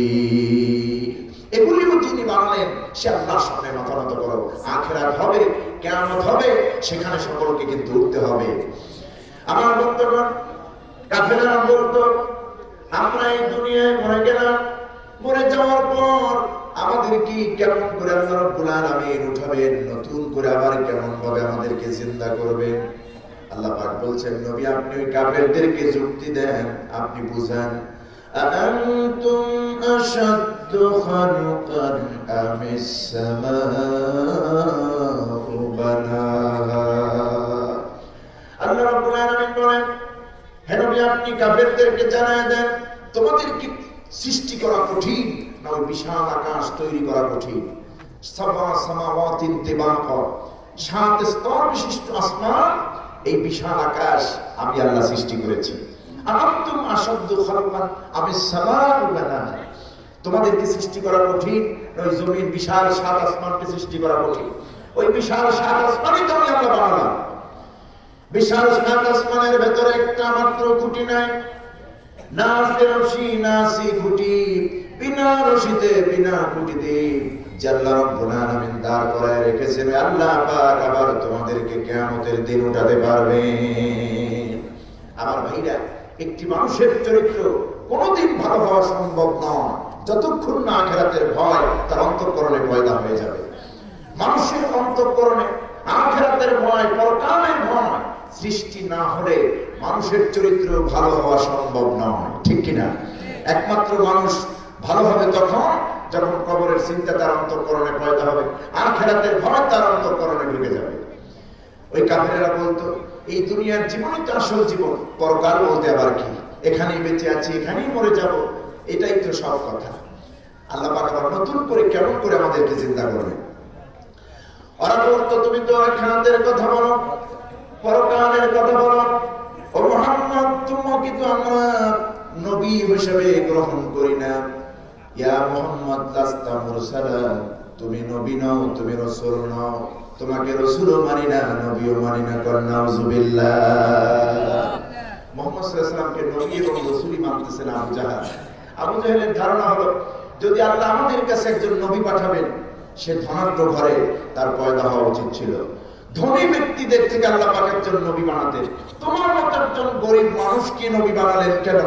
এগুলিও যিনি বানালেন সে আল্লাহর সামনে মাথা নত করো। আখিরাত হবে, কিয়ামত হবে, সেখানে সকলকে কিন্তু উঠতে হবে। আমার বন্ধুগণ, কাফেররা বলতো আমরা এই দুনিয়ায় মরে গেলাম, মরে যাওয়ার পর আমাদের কি কেমন করে আল্লাহ রাব্বুল আলামিন উঠাবেন, নতুন করে আবার কেমন ভাবে আমাদেরকে জিন্দা করবেন। আল্লাহ পাক বলছেন, নবী আপনি ওই কাফেরদেরকে যুক্তি দেন, আপনি বুঝান। আনতুম আশাদ্দু খালকান আমিস সামাউ বানাহা। আল্লাহ রাব্বুল আলামিন বলেন, হে নবী আপনি কাফেরদেরকে জানায় দেন, তোমাদের কি সৃষ্টি করা কঠিন না ওই বিশাল আকাশ তৈরি করা কঠিন? সাবা সামাওয়াতিন তিবাকা, 7 স্তর বিশিষ্ট আসমান, এই বিশাল আকাশ আমি আল্লাহ সৃষ্টি করেছি। আনতুম আশাদ্দু খালকান আমিস সামাউ বানাহা, তোমাদেরকে সৃষ্টি করা কঠিন না ওই জমিন বিশাল 7 আসমানকে সৃষ্টি করা কঠিন? ওই বিশাল 7 আসমানই তো আমি আল্লাহ বানালাম। বিশাল 7 আসমানের ভেতরে একটা মাত্র খুঁটি নাই, না আছে রশি, না আছে খুঁটি, বিনা রশিতে বিনা খুঁটিতে যে আল্লাহ রাব্বুল আলামিন দাঁড় করায় রেখেছেন, আল্লাহ পাক আবার তোমাদেরকে কিয়ামতের দিন উঠাতে পারবেন। আমার ভাইরা, একটি মানুষের চরিত্র কোনোদিন ভালো হওয়া সম্ভব নয় যতক্ষণ না আখিরাতের ভয় তার অন্তঃকরণে পয়দা হয়ে যাবে। মানুষের অন্তঃকরণে আখিরাতের ভয়, পরকালের ভয় সৃষ্টি না হলে মানুষের চরিত্র ভালো হওয়া সম্ভব নয়, ঠিক কিনা? একমাত্র মানুষ ভালো হবে তখন যখন কবরের চিন্তা তার অন্তঃকরণে পয়দা হবে, আখিরাতের ভয় তার অন্তঃকরণে ঢুকে যাবে। ওই কাফেরেরা বলতো এই দুনিয়ার জীবনই তো আসল জীবন, পরকাল বলতে আবার কি? এখানেই বেঁচে আছি, এখানেই মরে যাব, এটাই তো সব কথা। আল্লাহ পাক আবার নতুন করে কেমন করে আমাদেরকে চিন্তা করবেন? ওরা বলতো তুমি তো আখিরাতের কথা বলো, পরকালের কথা বলো, ও মুহাম্মদ তোমাকে তো আমরা নবী হিসেবে গ্রহণ করি না। ইয়া মুহাম্মদ লাস্তা মুরসালা, তুমি নবী নও, তুমি রাসূল নও, তোমাকে রাসূলও মানি না, নবীও মানি না। নাউযুবিল্লাহ। মুহাম্মদ সাল্লাল্লাহু আলাইহি ওয়াসাল্লামকে নবী এবং রাসূলই মানতেছে না আবু জাহেল। আবু জাহেলের ধারণা হলো যদি আল্লাহ আমাদের কাছে একজন নবী পাঠাবেন, সে ধনাঢ্য ঘরে তার পয়দা হওয়া উচিত ছিল। ধনী ব্যক্তিদের থেকে আল্লাহ পাক একজন নবী বানাতেন, তোমার মতো একজন গরিব মানুষকে নবী বানালেন কেন?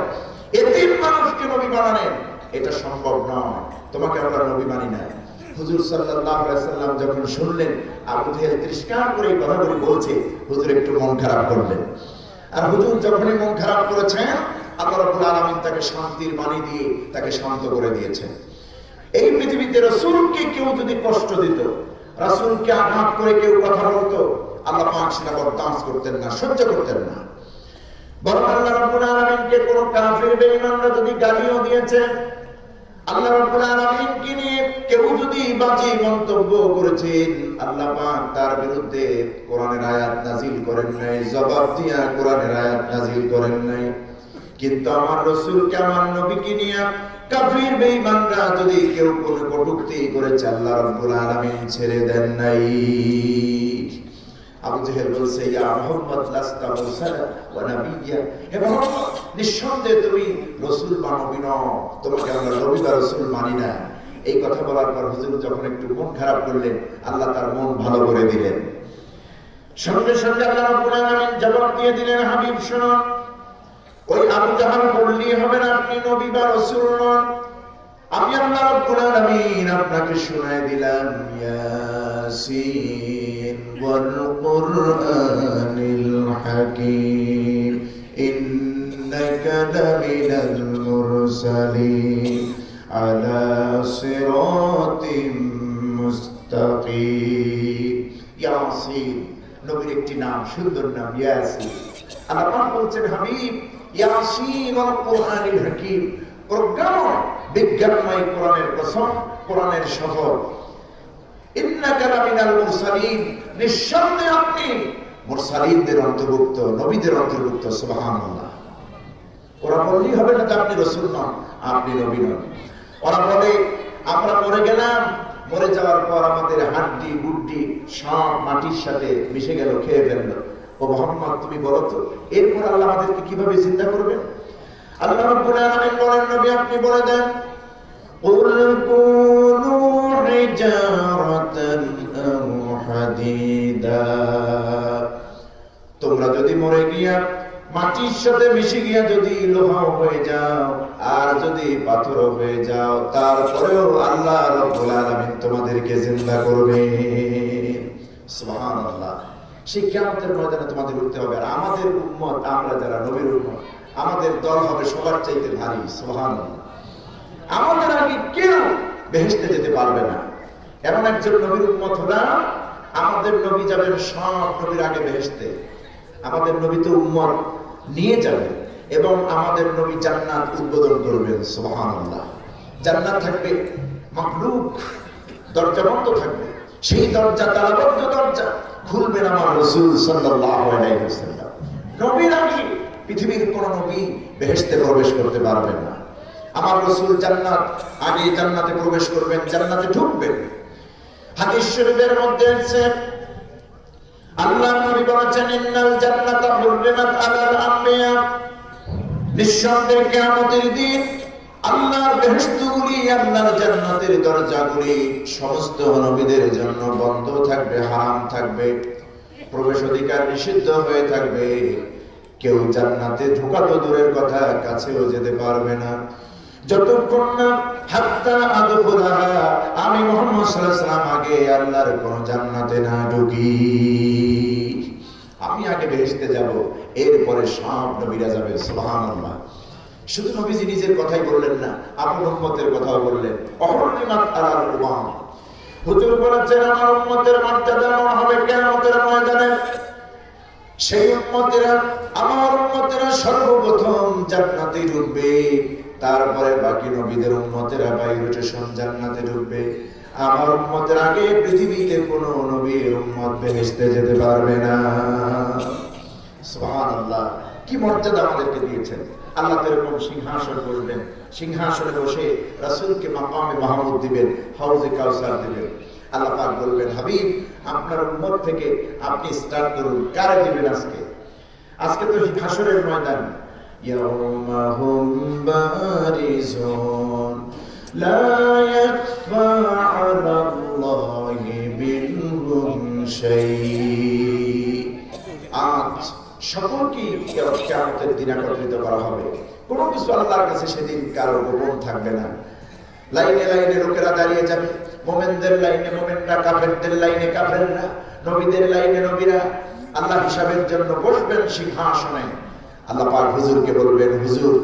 এতিম মানুষকে নবী বানালেন, এটা সম্ভব নয়, তোমাকে আমরা নবী মানি না। হুজুর সাল্লাল্লাহু আলাইহি ওয়াসাল্লাম যখন শুনলেন আবু জাহেল তিরস্কার করে এই কথাগুলি বলছে, হুজুর একটু মন খারাপ করলেন। আর হুজুর যখনই মন খারাপ করেছেন, আল্লাহ রাব্বুল আলামিন তাকে শান্তির বাণী দিয়ে তাকে শান্ত করে দিয়েছেন। এই পৃথিবীতে রাসূলকে কেউ যদি কষ্ট দিত, রাসূলকে আঘাত করে কেউ কথা বলতো, আল্লাহ পাক সেটা বরদাস্ত করতেন না, সহ্য করতেন না। বরং আল্লাহ রাব্বুল আলামিনকে কোন কাফির বেঈমানরা যদি গালিও দিয়েছে, আল্লাহ রাব্বুল আলামিনকে নিয়ে কেউ যদি বাজে মন্তব্য করেছেন, আল্লাহ পাক তার বিরুদ্ধে কোরআনের আয়াত নাযিল করেন নাই, জবাব দিয়া কোরআনের আয়াত নাযিল করেন নাই। কিন্তু আমার রাসূলকে, আমার নবীকে নিয়ে কাফির বেঈমানরা যদি কেউ কোনো কটূক্তি করেছে, আল্লাহ রাব্বুল আলামিন ছেড়ে দেন নাই। আবু জাহেল বলছে, ইয়া মুহাম্মদ লাস্তা মুরসালা ওয়া নাবিয়্যা, হে মুহাম্মদ নিঃসন্দেহে তুমি রাসূল বা নবী নও, তোমাকে আমরা নবী বা রাসূল মানি না। এই কথা বলার পর হুজুর যখন একটু মন খারাপ করলেন, আল্লাহ তার মন ভালো করে দিলেন। সঙ্গে সঙ্গে আল্লাহ রাব্বুল আলামিন জবাব দিয়ে দিলেন, হাবিব শোনো, ওই আবু জাহেল বললেই হবে না আপনি নবী বা রাসূল নন। আমি আল্লাহ রাব্বুল আলামিন আপনাকে শোনায় দিলাম, ইয়াসিন ওয়াল কুরআনিল হাকীম ইন্নাকা লামিনাল মুরসালিন আলা সিরাতিম মুস্তাকিম। ইয়াসিন নবীর একটি নাম, সুন্দর নাম ইয়াসিন। আল্লাহ পাক বলছেন, হাবিব ইয়াসিন ওয়াল কুরআনিল হাকীম, প্রজ্ঞাময় বিজ্ঞানময় কোরআনের কসম, কোরআনের শপথ। ইন্নাকা লামিনাল মুরসালিন, নিঃসন্দেহে আপনি মুরসালিনদের অন্তর্ভুক্ত, নবীদের অন্তর্ভুক্ত। সুবহানাল্লাহ। ওরা বললেই হবে না যে আপনি রাসূল নন, আপনি নবী নন। ওরা বলে আমরা মরে গেলাম, মরে যাওয়ার পর আমাদের হাড্ডি গুড্ডি সব মাটির সাথে মিশে গেল, খেয়ে ফেললো। ও মুহাম্মদ, তুমি বলো তো এরপর আল্লাহ আমাদেরকে কিভাবে জিন্দা করবেন? আল্লাহ রাব্বুল আলামিন বলেন, নবী আপনি বলে দেন, কুল কুনু হিজারাতান আও হাদিদা, তোমরা যদি মরে গিয়া মাটির সাথে মিশে গিয়া যদি লোহা হয়ে যাও আর যদি পাথর হয়ে যাও, তারপরেও আল্লাহ রাব্বুল আলামিন তোমাদেরকে জিন্দা করবেন। সুবহানাল্লাহ। সেই কিয়ামতের ময়দানে তোমাদের উঠতে হবে। আর আমাদের উম্মত, আমরা যারা নবীর উম্মত, আমাদের দল হবে সবার চাইতে ভারী। সুবহানাল্লাহ। আমাদের আগে কেউ বেহেশতে যেতে পারবে না। এমন একজন নবীর উম্মত হলাম, আমাদের নবী যাবেন সব নবীর আগে বেহেশতে। আমাদের নবী তো উম্মত নিয়ে যাবে এবং আমাদের নবী জান্নাত উদ্বোধন করবেন। সুবহানাল্লাহ। জান্নাত থাকবে মাখলুক, দরজা বন্ধ থাকবে, সেই দরজা তালাবদ্ধ দরজা খুলবেন আমার রাসূল সাল্লাল্লাহু আলাইহি ওয়াসাল্লাম। নবীর আগে পৃথিবীর কোন নবী বেহেশতে প্রবেশ করতে পারবে না। আমার রাসূল জান্নাত আগে জান্নাতে প্রবেশ করবেন, জান্নাতে ঢুকবেন। হাদিস শরীফের মধ্যে আছে, আল্লাহর নবী বলেছেন, ইন্নাল জান্নাতা হুররিমাত আলাল আমবিয়া, নিঃসন্দেহে কিয়ামতের দিন আল্লাহর বেহেশতগুলি, আল্লাহর জান্নাতের দরজাগুলি সমস্ত নবীদের জন্য বন্ধ থাকবে, হারাম থাকবে, প্রবেশ অধিকার নিষিদ্ধ হয়ে থাকবে। কেউ জান্নাতে ঢোকা তো দূরের কথা, কাছেও যেতে পারবে না যতক্ষণ না হাত্তা আদখুলাহা, আমি মুহাম্মদ সাল্লাল্লাহু আলাইহি ওয়াসাল্লাম আগে আল্লাহর কোন জান্নাতে না ঢুকি। আমি আগে বেহেশতে যাব, এরপরে সব নবীরা যাবে। সুবহানাল্লাহ। শুধু নবীজি নিজের কথাই বললেন না, আপন উম্মতের কথাও বললেন। অহরনিমাত আলাল উমাম, হুজুর বলেছেন আমার উম্মতের মর্যাদা দেওয়া হবে কিয়ামতের ময়দানে। সেই উম্মতেরা, আমার উম্মতেরা সর্বপ্রথম জান্নাতে ঢুকবে, তারপরে বাকি নবীদের উম্মতেরা বাইরুটেশন জান্নাতে ঢুকবে। আমার উম্মতের আগে পৃথিবীতে কোনো নবীর উম্মত বেহেশতে যেতে পারবে না। সুবহানাল্লাহ। কি মর্যাদা আমাদেরকে দিয়েছেন আল্লাহ। এরকম সিংহাসন করবেন, সিংহাসনে বসে রাসূলকে মাকামে মাহমুদ দিবেন, হাউজে কাউসার দিবেন। আল্লাহ পাক বলবেন, হাবিব আপনার উম্মত থেকে আপনি স্টার্ট করুন। কারে দিবেন আজকে? আজকে তো হাসরের ময়দান। ইয়াউমা হুম বারিজুন লা ইয়াখফা আলাল্লাহি মিনহুম শাই। আজ সকলকে কিয়ামতের দিন একত্রিত করা হবে। কোনো কিছু আল্লাহর কাছে সেদিন কারো গোপন থাকবে না। লাইনে লাইনে লোকেরা দাঁড়িয়ে যাবে, মুমিনদের লাইনে মুমিনরা, কাফেরদের লাইনে কাফেররা, নবীদের লাইনে নবীরা। আল্লাহ হিসাবের জন্য বসবেন সিংহাসনে। আল্লাহ পাক হুজুরকে বলবেন, হুজুর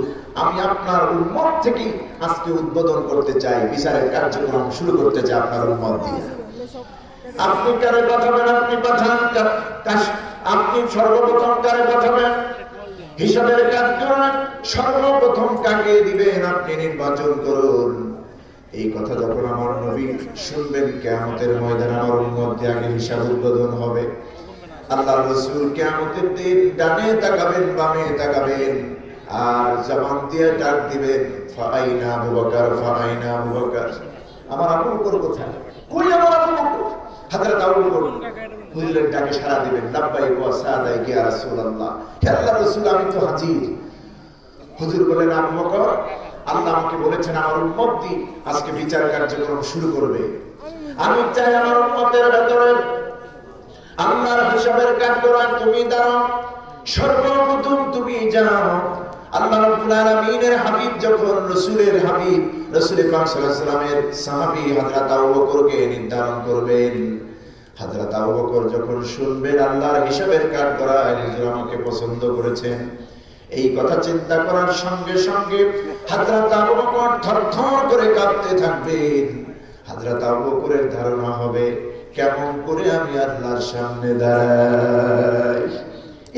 আমি আপনার উম্মত থেকে আজকে উদ্বোধন করতে চাই, বিচারের কার্যক্রম শুরু করতে চাই আপনার উম্মত দিয়ে। আপনি কারে পাঠাবেন? আপনি পাঠান। আপনি সর্বপ্রথম কারে পাঠাবেন? হিসাবের কার্যক্রম সর্বপ্রথম কাকে দিবেন আপনি নির্বাচন করুন। এই কথা যখন আমার নবী শুনবেন, কিয়ামতের ময়দানে আমার উম্মত দিয়ে আগে হিসাব উদ্বোধন হবে। আল্লাহর রাসূল কিয়ামতের দিন ডানে তাকাবেন, বামে তাকাবেন, আর জবান দিয়ে ডাক দিবেন, ফাআইনা আবু বকর, ফাআইনা আবু বকর। আমার আবু বকর কোথায়? কই আমার আবু বকর? হযরত আবু বকর হুজুরের ডাকে সাড়া দিবেন, লাব্বাইক ওয়া সাদাইক ইয়া রাসূলুল্লাহ। হে আল্লাহর রাসূল আমি তো হাজির। হুজুর বলেন, আবু বকর আল্লাহ আমাকে বলেছেন আমার উম্মত দিয়ে আজকে বিচার কার্যক্রম শুরু করবে। আমি চাই আমার উম্মতের ভেতরে আল্লাহর হিসাবের কার্যক্রম তুমি দাও। সর্বপ্রথম তুমি যাও। আল্লাহ রাব্বুল আলামিনের হাবিব যখন রাসূলের হাবিব রাসূল পাক সাল্লাল্লাহু আলাইহি ওয়াসাল্লামের সাহাবী হযরত আবু বকরকে নির্ধারণ করবেন, হযরত আবু বকর যখন শুনবেন আল্লাহর হিসাবের কার্যক্রম হুজুর আমাকে পছন্দ করেছেন, এই কথা চিন্তা করার সঙ্গে সঙ্গে হযরত আবু বকর থরথর করে কাঁপতে থাকবেন। হযরত আবু বকরের ধারণা হবে, কেমন করে আমি আল্লাহর সামনে দাঁড়াই।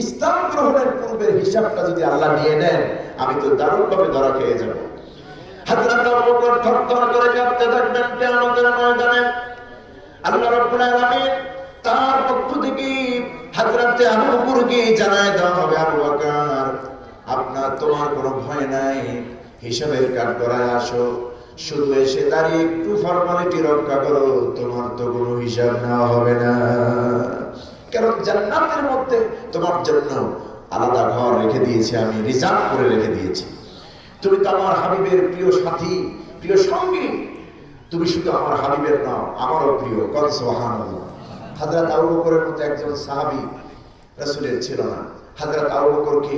ইসলাম গ্রহণের পূর্বের হিসাবটা যদি আল্লাহ নিয়ে নেন, আমি তো দারুণভাবে ধরা খেয়ে যাব। হযরত আবু বকর থরথর করে কাঁপতে থাকবেন কিয়ামতের ময়দানে। আল্লাহ রাব্বুল আলামিন তার পক্ষ থেকে হযরত আবু বকরকে জানায় দেওয়া হবে, আবু বকর তোমার কোনো ভয় নাই, হিসাবের কাজ করায় আসো, শুধু এসে দাঁড়িয়ে একটু ফর্মালিটি রক্ষা করো, তোমার তো কোনো হিসাব নেওয়া হবে না। কারণ জান্নাতের মধ্যে তোমার জন্য আলাদা ঘর রেখে দিয়েছি, আমি রিজার্ভ করে রেখে দিয়েছি। তুমি তো আমার হাবিবের প্রিয় সাথী, প্রিয় সঙ্গী, তুমি শুধু আমার হাবিবের নাও, আমারও প্রিয়। কন সুবহানাল্লাহ। হযরত আবু বকরের মতো একজন সাহাবী রাসূলের ছিল না। হযরত আবু বকরকে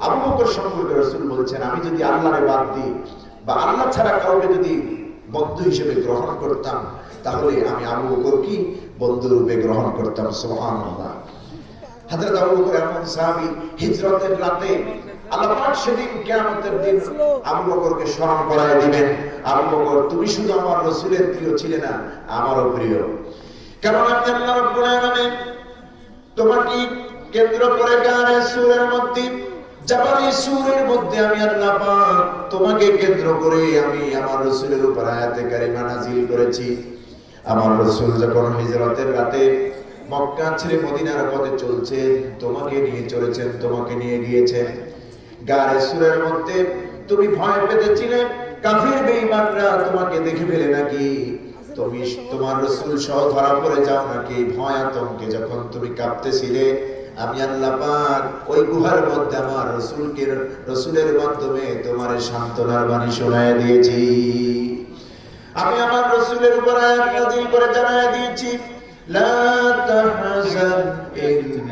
আবু বকর সম্পর্কে রাসূল বলছেন, আমি যদি আল্লাহরে বাদ দিই বা আল্লাহ ছাড়া কাউকে যদি বন্ধু হিসেবে গ্রহণ করতাম, তাহলে আমি আবু বকরকে বন্ধু রূপে গ্রহণ করতাম। সুবহানাল্লাহ। হযরত আবু বকর এমন সাহাবী, হিজরতের রাতে আল্লাহ পাক সেদিন কিয়ামতের দিন আবু বকরকে স্মরণ করায় দিবেন, আবু বকর তুমি শুধু আমার রাসূলের প্রিয় ছিলে না, আমারও প্রিয়। কারণ আপনি আল্লাহ রাব্বুল আলামিন তোমাকে কেন্দ্র করে গানে সূরের মধ্যে, জাবালি সূরের মধ্যে আমি আল্লাহ পাক তোমাকে কেন্দ্র করে আমি আমার রাসূলের উপর আয়াতে কারিমা নাযিল করেছি। আমার রাসূল যখন হিজরতের রাতে মক্কা ছেড়ে মদিনার পথে চলছে, তোমাকে নিয়ে চলেছেন, তোমাকে নিয়ে গিয়েছেন। গায়ে সূরের মধ্যে তুমি ভয় পেতেছিলে, কাফির বেঈমানরা তোমাকে দেখে ফেলে নাকি, তুমি তোমার রাসূল সহ ধরা পড়ে যাও নাকি, ভয় আতঙ্কে যখন তুমি কাঁপতেছিলে, আমি আল্লাহ পাক ওই গুহার মধ্যে আমার রাসূলের মাধ্যমে তোমার সান্ত্বনার বাণী শোনায় দিয়েছি। আমি আমার রাসূলের উপর আয়াত নাযিল করে জানায় দিয়েছি, লা তাহজান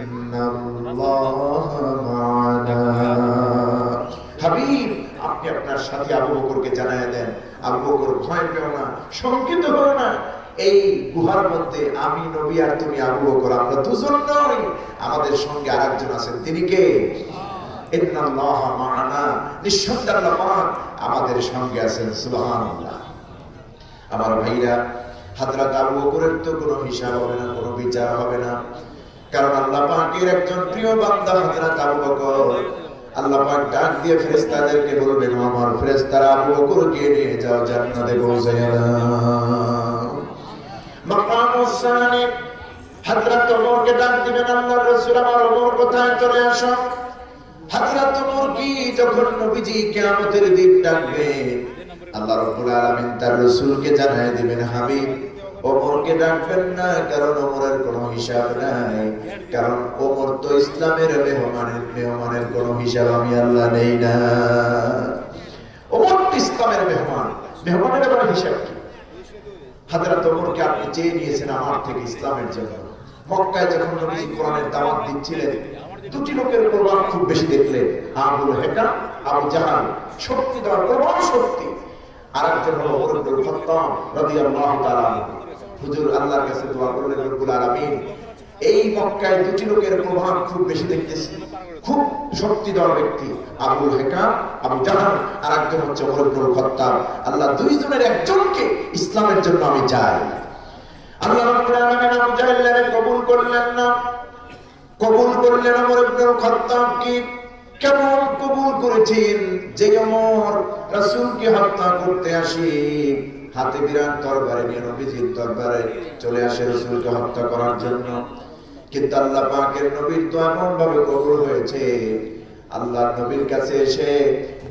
ইন্নাল্লাহা মা'ানা। হাবিব আপনি আপনার সাথী আবু বকরকে জানায় দেন, আবু বকর ভয় পেও না, শঙ্কিত হও না, এই গুহার মধ্যে আমি নবী আর তুমি আবু বকর, আমরা দুজন নই, আমাদের সঙ্গে আরেকজন আছেন। তিনি কে? ইন্নাল্লাহা মা'ানা, নিঃসন্দেহে আল্লাহ পাক আমাদের সঙ্গে আছেন। সুবহানাল্লাহ। আমার ভাইরা, হযরত আবু বকরের তো কোনো হিসাব হবে না, কোনো বিচার হবে না, কারণ আল্লাহ পাকের একজন প্রিয় বান্দা হযরত আবু বকর। আল্লাহ পাক ডাক দিয়ে ফেরেশতাদেরকে বলবেন, আমার ফেরেশতারা আবু বকরকে নিয়ে যাও, জান্নাতে পৌঁছায় দাও। মাকামুস সানি হযরত ওমরকে ডাক দিবেন, আল্লাহর রাসূল আমার ওমর কোথায়, চলে আসো। হযরত ওমর কি যখন নবীজি কিয়ামতের দিন ডাকবেন, আল্লাহ রাব্বুল আলামিন তার রাসূলকে জানায় দিবেন, হাবিব ওমরকে ডাকবেন না, কারণ ওমরের কোনো হিসাব নাই, কারণ ওমর তো ইসলামের মেহমানের কোনো হিসাব আমি আল্লাহ নেই না। ওমর ইসলামের মেহমানের আবার হিসাব কি? হযরত ওমরকে আপনি চেয়ে নিয়েছেন আমার থেকে ইসলামের জন্য। মক্কায় যখন নবীজি কোরআনের দাওয়াত দিচ্ছিলেন, দুটি লোকের প্রভাব খুব বেশি দেখলেন, আবুল হেকাম, আবু জাহাল, শক্তি দেওয়ার প্রবল শক্তি। আরেকজন হলো ওমর ইবনে খাত্তাব রাদিয়াল্লাহু তাআলা। হুজুর আল্লাহর কাছে দোয়া করলেন, রব্বুল আলামিন এই মক্কায় দুটি লোকের প্রভাব খুব বেশি দেখতেছি, খুব শক্তিধর ব্যক্তি, আবুল হেকাম, আবু জাহাল, আর একজন হচ্ছে ওমর ইবনে খাত্তাব। আল্লাহ দুইজনের একজনকে ইসলামের জন্য আমি চাই। আল্লাহ রাব্বুল আলামিন আবু জাহলকে কবুল করলেন না, কবুল করলেন ওমর ইবনে খাত্তাবকে। কেমন কবুল করেছেন, যে ওমর রাসূলকে হত্যা করতে আসে, হাতে বিরাট তরবারি নিয়ে নবীজির দরবারে চলে আসে রাসূলকে হত্যা করার জন্য। কিন্তু আল্লাহ পাকের নবীর তো এমন ভাবে কবুল হয়েছে, আল্লাহর নবীর কাছে এসে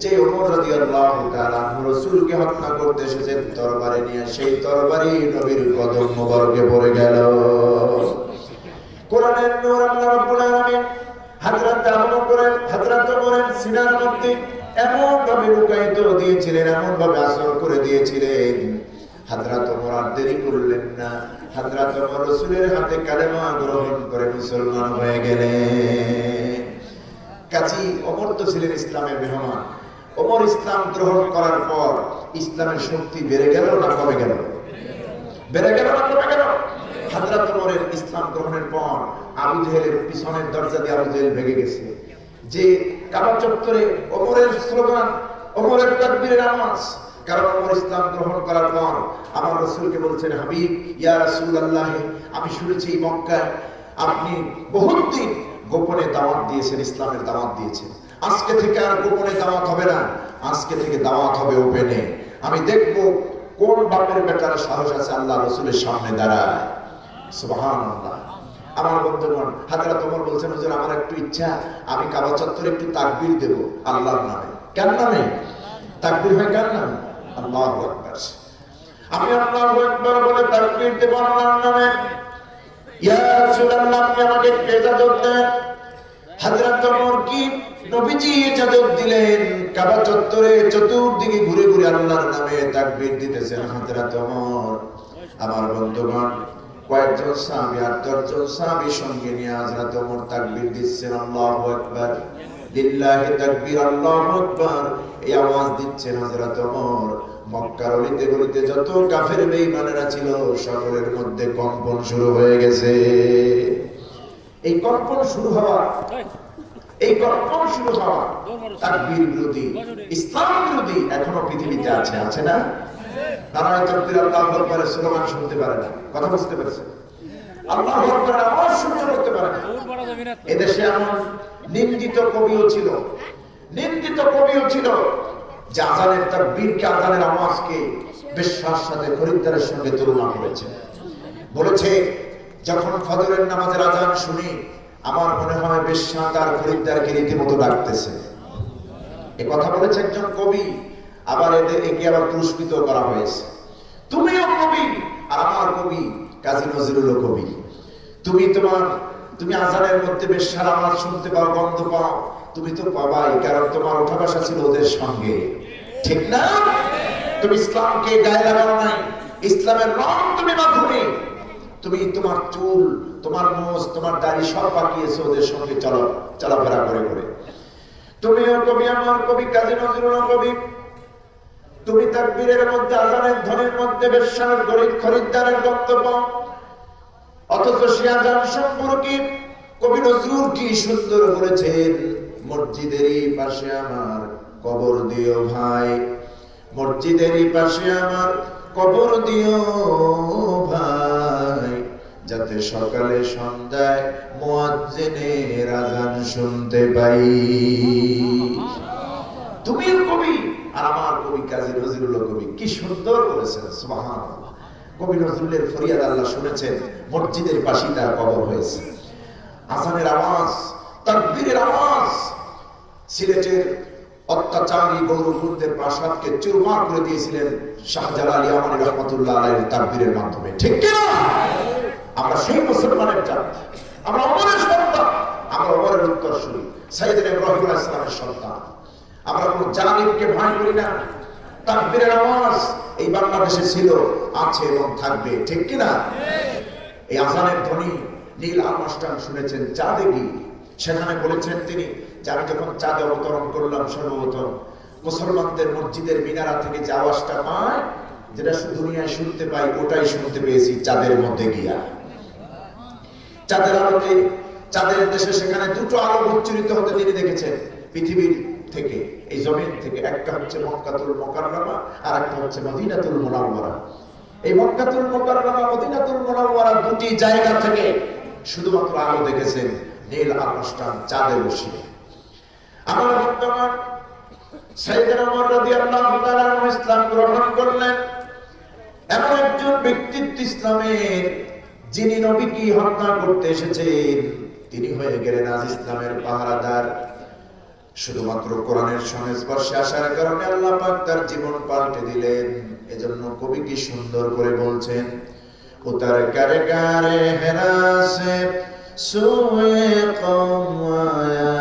যে ওমর রাদিয়াল্লাহু তাআলা রাসূলকে হত্যা করতে এসেছেন তরবারি নিয়ে, সেই তরবারি নবীর কদম মোবারকে পড়ে গেল। কোরআনের নূর আল্লাহ রাব্বুল আলামিন হযরত আবু বকরের, হযরত ওমরের সিনার মধ্যে এমন ভাবে লুকায়িত দিয়েছিলেন, এমন ভাবে আসর করে দিয়েছিলেন, হযরত ওমর আর দেরি করলেন না। হযরত ওমর রাসূলের হাতে কালেমা গ্রহণ করে মুসলমান হয়ে গেলেন। কাজী ওমর তো ছিলেন ইসলামের মেহমান। ওমর ইসলাম গ্রহণ করার পর ইসলামের শক্তি বেড়ে গেল না কমে গেল? বেড়ে গেল না কমে গেল? হযরত ওমরের ইসলাম গ্রহণের পর আবু জেহেলের পিছনের দরজা দিয়ে আবু জেহেল ভেঙে গেছে। যে কাবা চত্বরে ওমরের স্লোগান, ওমরের তাকবীরের আওয়াজ, কারণ ওমর ইসলাম গ্রহণ করার পর আমার রাসূলকে বলছেন, হাবিব ইয়া রাসূলুল্লাহ, আমি শুনেছি মক্কায় আপনি বহুত দিন গোপনে দাওয়াত দিয়েছেন, ইসলামের দাওয়াত দিয়েছেন, আজকে থেকে আর গোপনে দাওয়াত হবে না, আজকে থেকে দাওয়াত হবে ওপেনে। আমি দেখব কোন বাপের বেটার সাহস আছে আল্লাহ রাসূলের সামনে দাঁড়ায়। সুবহানাল্লাহ। আমার বন্ধুগণ, হযরত ওমর বলছেন, হুজুর আমার একটু ইচ্ছা, আমি কাবা চত্বরে একটু তাকবীর দেব আল্লাহর নামে। কার নামে তাকবীর হয়? কার নামে? আল্লাহু আকবার। আমি আল্লাহু আকবার বলে তাকবীর দেব আল্লাহর নামে। ইয়া রাসূলুল্লাহ, আপনি আমাকে ইজাজত দেন। হযরত ওমর কি নবীজি ইজাজত দিলেন, কাবা চত্বরে চতুর্দিকে ঘুরে ঘুরে আল্লাহর নামে তাকবীর দিতেছেন হযরত ওমর। আমার বন্ধুগণ, কয়েকজন সাহাবী, 8-10 জন সাহাবী সঙ্গে নিয়ে হযরত ওমর তাকবীর দিচ্ছেন, আল্লাহু আকবার, লিল্লাহি তাকবীর, আল্লাহু আকবার, এই আওয়াজ দিচ্ছেন হযরত ওমর। মক্কার অলিতে গলিতে যত কাফের বেঈমানেরা ছিল সকলের মধ্যে কম্পন শুরু হয়ে গেছে। এই কম্পন শুরু হওয়া তাকবীর বিরোধী, ইসলাম বিরোধী এখনো পৃথিবীতে আছে, আছে না? তারা তাকবীর আল্লাহু আকবারের স্লোগান শুনতে পারে না, কথা বুঝতে পেরেছে? আল্লাহু আকবারের আওয়াজ শুনতে করতে পারে না। এদেশে এমন নিন্দিত কবিও ছিল যে আযানের তাকবীরকে, আযানের আওয়াজকে বিশ্বাসের সাথে খরিদ্দারের সঙ্গে তুলনা করেছে। বলেছে, যখন ফজরের নামাজের আযান শুনি আমার মনে হয় বেশ্যা তার খরিদ্দারকে রীতিমতো ডাকতেছে। এই কথা বলেছে একজন কবি। আবার একে আবার পুরস্কৃত করা হয়েছে। তুমিও কবি, আর আমার কবি কাজী নজরুলও কবি। তুমি আযানের মধ্যে বেশ্যার আওয়াজ শুনতে পাও, গন্ধ পাও, তুমি তো পাবাই, কারণ তোমার ওঠা বসা ছিল ওদের সঙ্গে, ঠিক না? তুমি ইসলামকে গায়ে লাগাও নাই, ইসলামের রং তুমি মাধুরী, তুমি তোমার চুল, তোমার মোজ, তোমার দাড়ি সব পাকিয়েছো ওদের সঙ্গে চলাফেরা করে করে। তুমিও কবি, আমার কবি কাজী নজরুলও কবি। তুমি তাকবীরের মধ্যে, আযানের ধ্বনির মধ্যে বেশ্যার খরিদ্দারের বক্তব্য, অথচ সে আযান সম্পর্কে কবি নজরুল কি সুন্দর বলেছেন, মসজিদেরই পাশে আমার কবর দিও ভাই, মসজিদেরই পাশে আমার কবর দিও ভাই, যাতে সকালে সন্ধ্যায় মুয়াজ্জিনের আযান শুনতে পাই। তুমিও কবি, আর আমার কবি কাজী নজরুল কবি। কি সুন্দর বলেছেন, সুবহানাল্লাহ। কবি নজরুলের ফরিয়াদ আল্লাহ শুনেছেন, মসজিদের পাশে তার কবর হয়েছে। আযানের আওয়াজ, তাকবীরের আওয়াজ সিলেটের অত্যাচারী গৌরবদের প্রাসাদকে চুরমার করে দিয়েছিলেন শাহজালাল ইয়ামানী রাহমাতুল্লাহ আলাইহির তাকবীরের মাধ্যমে, ঠিক কি না? আমরা সেই মুসলমানের জাত, আমরা ওমরের সন্তান, আমরা ওমরের উত্তরসূরি, সাইয়েদনা ইব্রাহিম আলাইহিস সালামের সন্তান। আমরা কোন জালিমকে ভয় করি না। তাকবীরের আওয়াজ এই বাংলাদেশে ছিল, আছে এবং থাকবে, ঠিক কি না? এই আযানের ধ্বনি নীল আর্মস্ট্রং শুনেছেন চাঁদে গিয়ে। সেখানে বলেছেন তিনি যে আমি যখন চাঁদে অবতরণ করলাম, সর্বপ্রথম মুসলমানদের মসজিদের মিনারা থেকে যে আওয়াজটা পায়, যেটা দুনিয়ায় শুনতে পাই, ওটাই শুনতে পেয়েছি চাঁদের মধ্যে গিয়া। চাঁদের আলোতে, চাঁদের দেশে সেখানে দুটো আলো উচ্চারিত হতে তিনি দেখেছেন পৃথিবীর থেকে, এই জমিন থেকে। একটা হচ্ছে মক্কাতুল মুকাররমা, আর একটা হচ্ছে মদিনাতুল মুনাওয়ারা। এই মক্কাতুল মুকাররমা, মদিনাতুল মুনাওয়ারা দুটি জায়গা থেকে শুধুমাত্র আলো দেখেছেন নীল আর্মস্ট্রং চাঁদে বসে। আমার বর্তমান সাইয়েদনা ওমর রাদিয়াল্লাহু তাআলা আনহু ইসলাম গ্রহণ করলেন। এমন একজন ব্যক্তিত্ব ইসলামের, যিনি নবীকে হত্যা করতে এসেছেন, তিনি হয়ে গেলেন আজ ইসলামের পাহারাদার। শুধুমাত্র কোরআনের সংস্পর্শে আসার কারণে আল্লাহ পাক তার জীবন পাল্টে দিলেন। এজন্য কবি কি সুন্দর করে বলছেন, উতার কারগারে হেরাসে সোয়ে কওম আয়া,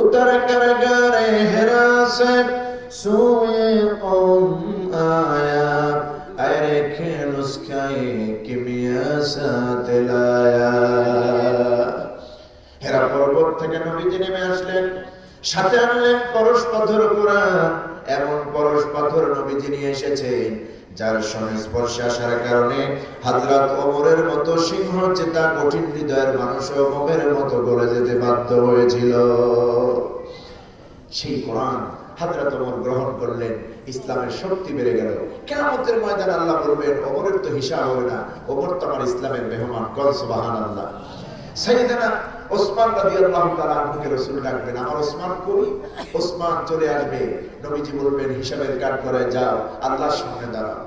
উতার কারগারে হেরাসে সোয়ে কওম আয়া, আরে খেল উসকায়ে কিমিয়া সাথে লায়া। হেরা পর্বত থেকে নবীজি নেমে আসলেন, সাথে আনলেন পরশ পাথর কোরআন। এমন পরশ পাথর নবীজি নিয়ে এসেছেন যার সংস্পর্শে আসার কারণে হযরত ওমরের মতো সিংহ চেতা কঠিন হৃদয়ের মানুষও মোমের মতো গলে যেতে বাধ্য হয়েছিল। সেই কোরআন হযরত ওমর গ্রহণ করলেন, ইসলামের শক্তি বেড়ে গেল। কিয়ামতের ময়দানে আল্লাহ বলবেন, ওমরের তো হিসাব হবে না, ওমর তো আমার ইসলামের মেহমান। কল সুবহানাল্লাহ। সাইয়েদনা ওসমান রাদিয়াল্লাহু তাআলা আনহুকে রাসূল ডাকবেন, আমার ওসমান কই? ওসমান চলে আসবে, নবীজি বলবেন, হিসাবের কাঠ করে যাও, আল্লাহর সামনে দাঁড়াও।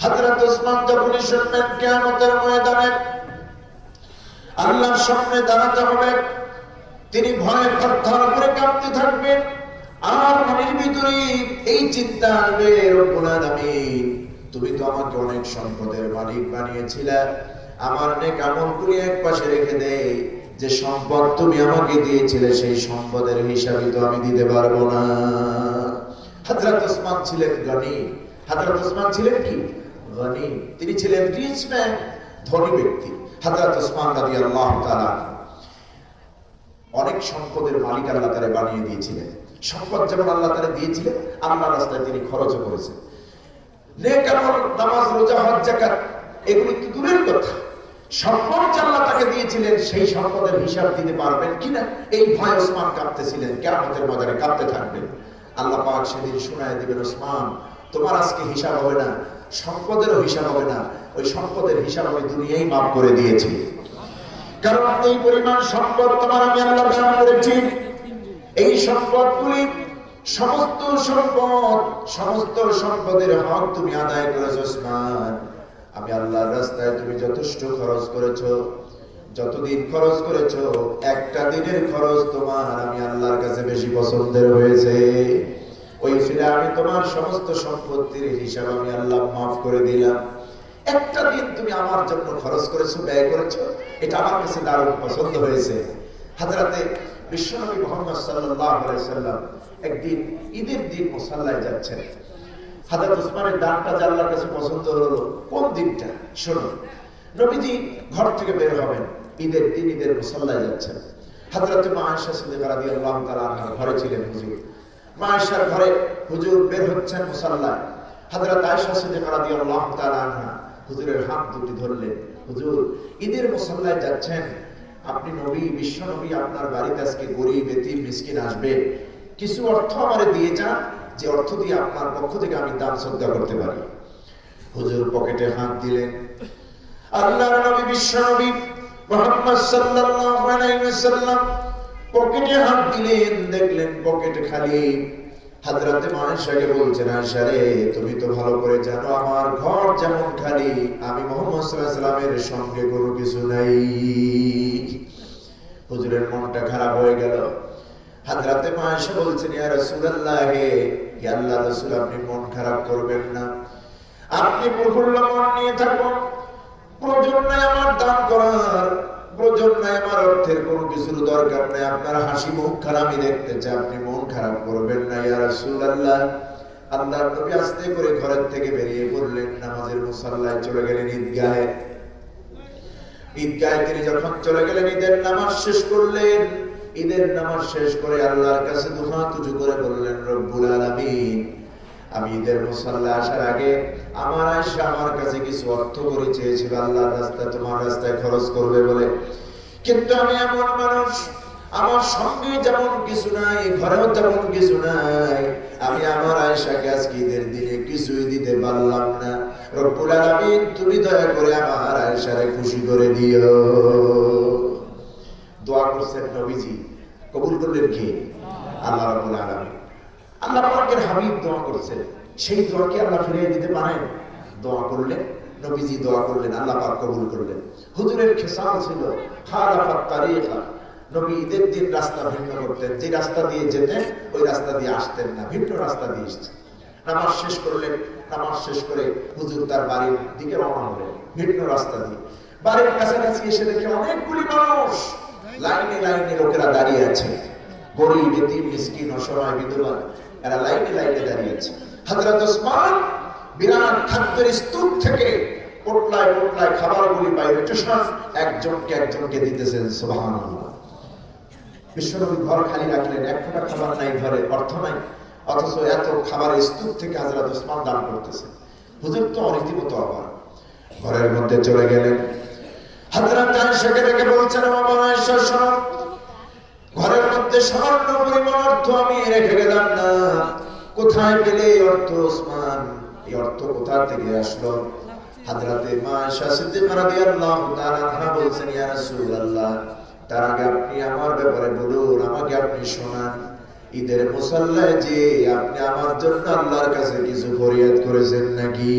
হযরত ওসমান যখনই শুনলেন কিয়ামতের ময়দানে আল্লাহর সামনে দাঁড়াতে হবে, তিনি ভয়ে থরথর করে কাঁপতে থাকবেন। আর মনের ভিতরে এই চিন্তা আসবে, রব্বুল আলামিন তুমি তো আমাকে অনেক সম্পদের মালিক বানিয়েছিলে, আমার নেক আমলগুলি এক পাশে রেখে দে, যে সম্পদ তুমি আমাকে দিয়েছিলে সেই সম্পদের হিসাবই তো আমি দিতে পারবো না। হযরত ওসমান ছিলেন গনি। হযরত ওসমান ছিলেন কি? গনি। তিনি ছিলেন রিচ ম্যান, ধনী ব্যক্তি। হযরত ওসমান রাদিয়াল্লাহু তাআলা অনেক সম্পদের মালিক আল্লাহ তাআলা বানিয়ে দিয়েছিলেন। সম্পদ যেমন আল্লাহ তাআলা দিয়েছিলেন, আল্লাহর রাস্তায় তিনি খরচও করেছেন। নেক আমল, নামাজ, রোজা, হজ, যাকাত এগুলি তো দূরের কথা, সম্পদ আল্লাহ তাকে দিয়েছিলেন সেই সম্পদের হিসাব দিতে পারবেন কিনা এই ভয় ওসমান কাঁপতেছিলেন। কিয়ামতের ময়দানে কাঁপতে থাকবেন। আল্লাহ পাক সেদিন শোনায় দিবেন, ওসমান তোমার আজকে হিসাব হবে না, সম্পদেরও হিসাব হবে না, ওই সম্পদের হিসাব আমি দুনিয়ায় মাফ করে দিয়েছি। কারণ এই পরিমাণ সম্পদ তোমার আমি আল্লাহ দান করেছি। এই সম্পদগুলি সমস্ত সম্পদের হক তুমি আদায় করেছো ওসমান। আমি আল্লাহর রাস্তায় তুমি যথেষ্ট খরচ করেছো, যতদিন খরচ করেছো একটা দিনের খরচ তোমার আমি আল্লাহর কাছে বেশি পছন্দের হয়েছে। ওই ফিরে আমি তোমার সমস্ত সম্পত্তির হিসাব আমি আল্লাহ মাফ করে দিলাম। একটা দিন তুমি আমার জন্য খরচ করেছো, ব্যয় করেছো, এটা আমার কাছে দারুণ পছন্দ হয়েছে। হযরতে বিশ্বনবী মুহাম্মদ সাল্লাল্লাহু আলাইহি ওয়াসাল্লাম একদিন ঈদের দিন মুসাল্লায় যাচ্ছেন। হযরত ওসমানের দানটা যে আল্লাহর কাছে পছন্দ হলো, কোন দিনটা শুনুন। নবীজি ঘর থেকে বের হবেন, ঈদের দিন ঈদের মুসাল্লায় যাচ্ছেন। হযরত মা আয়েশা সিদ্দিকা রাদিয়াল্লাহু তাআলা আনহা ঘরে ছিলেন। হুজুর মা আয়েশার ঘরে হুজুর বের হচ্ছেন মুসাল্লায়। হযরত আয়েশা সিদ্দিকা রাদিয়াল্লাহু তাআলা আনহা হুজুরের হাত দুটি ধরলেন, হুজুর ঈদের মুসাল্লায় যাচ্ছেন, আপনি নবী, বিশ্ব নবী, আপনার বাড়িতে আজকে গরীব এতিম মিসকিন আসবে, কিছু অর্থ আমারে দিয়ে যান, যে অর্থ দিয়ে আপনার পক্ষ থেকে আমি দান সদকা করতে পারি। হুজুর পকেটে হাত দিলেন। আল্লাহর নবী বিশ্ব নবী মুহাম্মদ সাল্লাল্লাহু আলাইহি ওয়াসাল্লাম পকেটে হাত দিলেন, দেখলেন পকেট খালি। হযরতে মা আয়েশাকে বলছেন, আয়েশা রে, তুমি তো ভালো করে জানো আমার ঘর যেমন খালি, আমি মুহাম্মদ সাল্লাল্লাহু আলাইহি ওয়াসাল্লামের সঙ্গে কোনো কিছু নাই। হুজুরের মনটা খারাপ হয়ে গেল। হযরতে মা আয়েশা বলছেন, ইয়া রাসূলুল্লাহ, হে আল্লাহর রাসূল, আপনি মন খারাপ করবেন না, আপনি প্রফুল্ল মন নিয়ে থাকুন। প্রয়োজন নাই আমার দান করার, প্রয়োজন নাই আমার অর্থের কোনো কিছুর দরকার নাই, আপনার হাসি মুখখানা আমি দেখতে চাই, আপনি মন খারাপ করবেন না ইয়া রাসূলুল্লাহ। আল্লাহর নবী আস্তে করে ঘরের থেকে বেরিয়ে পড়লেন, নামাজের মুসাল্লায় চলে গেলেন ঈদগাহে। ঈদগাহে তিনি যখন চলে গেলেন, ঈদের নামাজ শেষ করলেন। ঈদের নামাজ শেষ করে আল্লাহর কাছে দুহাত উঁচু করে বললেন, রব্বুল আলামিন, আমি ঈদের মুসাল্লায় আসার আগে আমার আয়েশা আমার কাছে কিছু অর্থ করে চেয়েছিল আল্লাহর রাস্তায়, তোমার রাস্তায় খরচ করবে বলে, কিন্তু আমি এমন মানুষ, আমার সঙ্গে যেমন কিছু নাই, ঘরেও তেমন কিছু নাই, আমি আমার আয়েশাকে আজকে ঈদের দিনে কিছুই দিতে পারলাম না। রব্বুল আলামিন, তুমি দয়া করে আমার আয়েশারে খুশি করে দিও। দোয়া করছেন নবীজি, কবুল করলেন কে? আল্লাহ রাব্বুল আলামিন। আল্লাহ পাকের হাবিব দোয়া করছেন, সেই দোয়া কি আল্লাহ ফিরিয়ে দিতে পারেন? দোয়া করলেন, নবীজি দোয়া করলেন, আল্লাহ পাক কবুল করলেন। হুজুরের খেসাল ছিল খালাফাত তারিকা, নবী ঈদের দিন রাস্তা ভিন্ন করতেন, যে রাস্তা দিয়ে যেতেন ওই রাস্তা দিয়ে আসতেন না, ভিন্ন রাস্তা দিয়ে এসেছেন। নামাজ শেষ করলেন, নামাজ শেষ করে হুজুর তার বাড়ির দিকে রওনা হলেন ভিন্ন রাস্তা দিয়ে। বাড়ির কাছাকাছি এসে দেখে অনেকগুলি মানুষ লাইনে লাইনে লোকেরা দাঁড়িয়ে আছে, গরীব এতিম মিসকিন অসহায় বিধবা, এরা লাইনে লাইনে দাঁড়িয়ে আছে। হযরত ওসমান বিরাট খাদ্যের স্তূপ থেকে পোটলায় পোটলায় খাবারগুলি বাইরে একজনকে দিতেছেন। সুবহানাল্লাহ। বিশ্বনবী ঘর খালি রাখলেন, এক ফোঁটা খাবার নাই ঘরে, অর্থ নাই, অথচ এত খাবারের স্তূপ থেকে হযরত ওসমান দান করতেছে। হুজুর তো রীতিমতো অবাক, ঘরের মধ্যে চলে গেলেন। হযরত আয়েশাকে ডেকে বলছেন, আমার আয়েশা শোনো, ঘরের মধ্যে সামান্য পরিমাণ অর্থ আমি রেখে গেলাম না, কোথায় পেলে অর্থ ওসমান? এই অর্থ কোথা থেকে আসলো? হযরতে মা আয়েশা সিদ্দিকা রাদিয়াল্লাহু তাআলা আনহা বলছেন, ইয়া রাসূলুল্লাহ, তার আগে আপনি আমার ব্যাপারে বলুন, আমাকে আপনি শোনান, ঈদের মুসাল্লায় যে আপনি আমার জন্য আল্লাহর কাছে কিছু ফরিয়াদ করেছেন নাকি?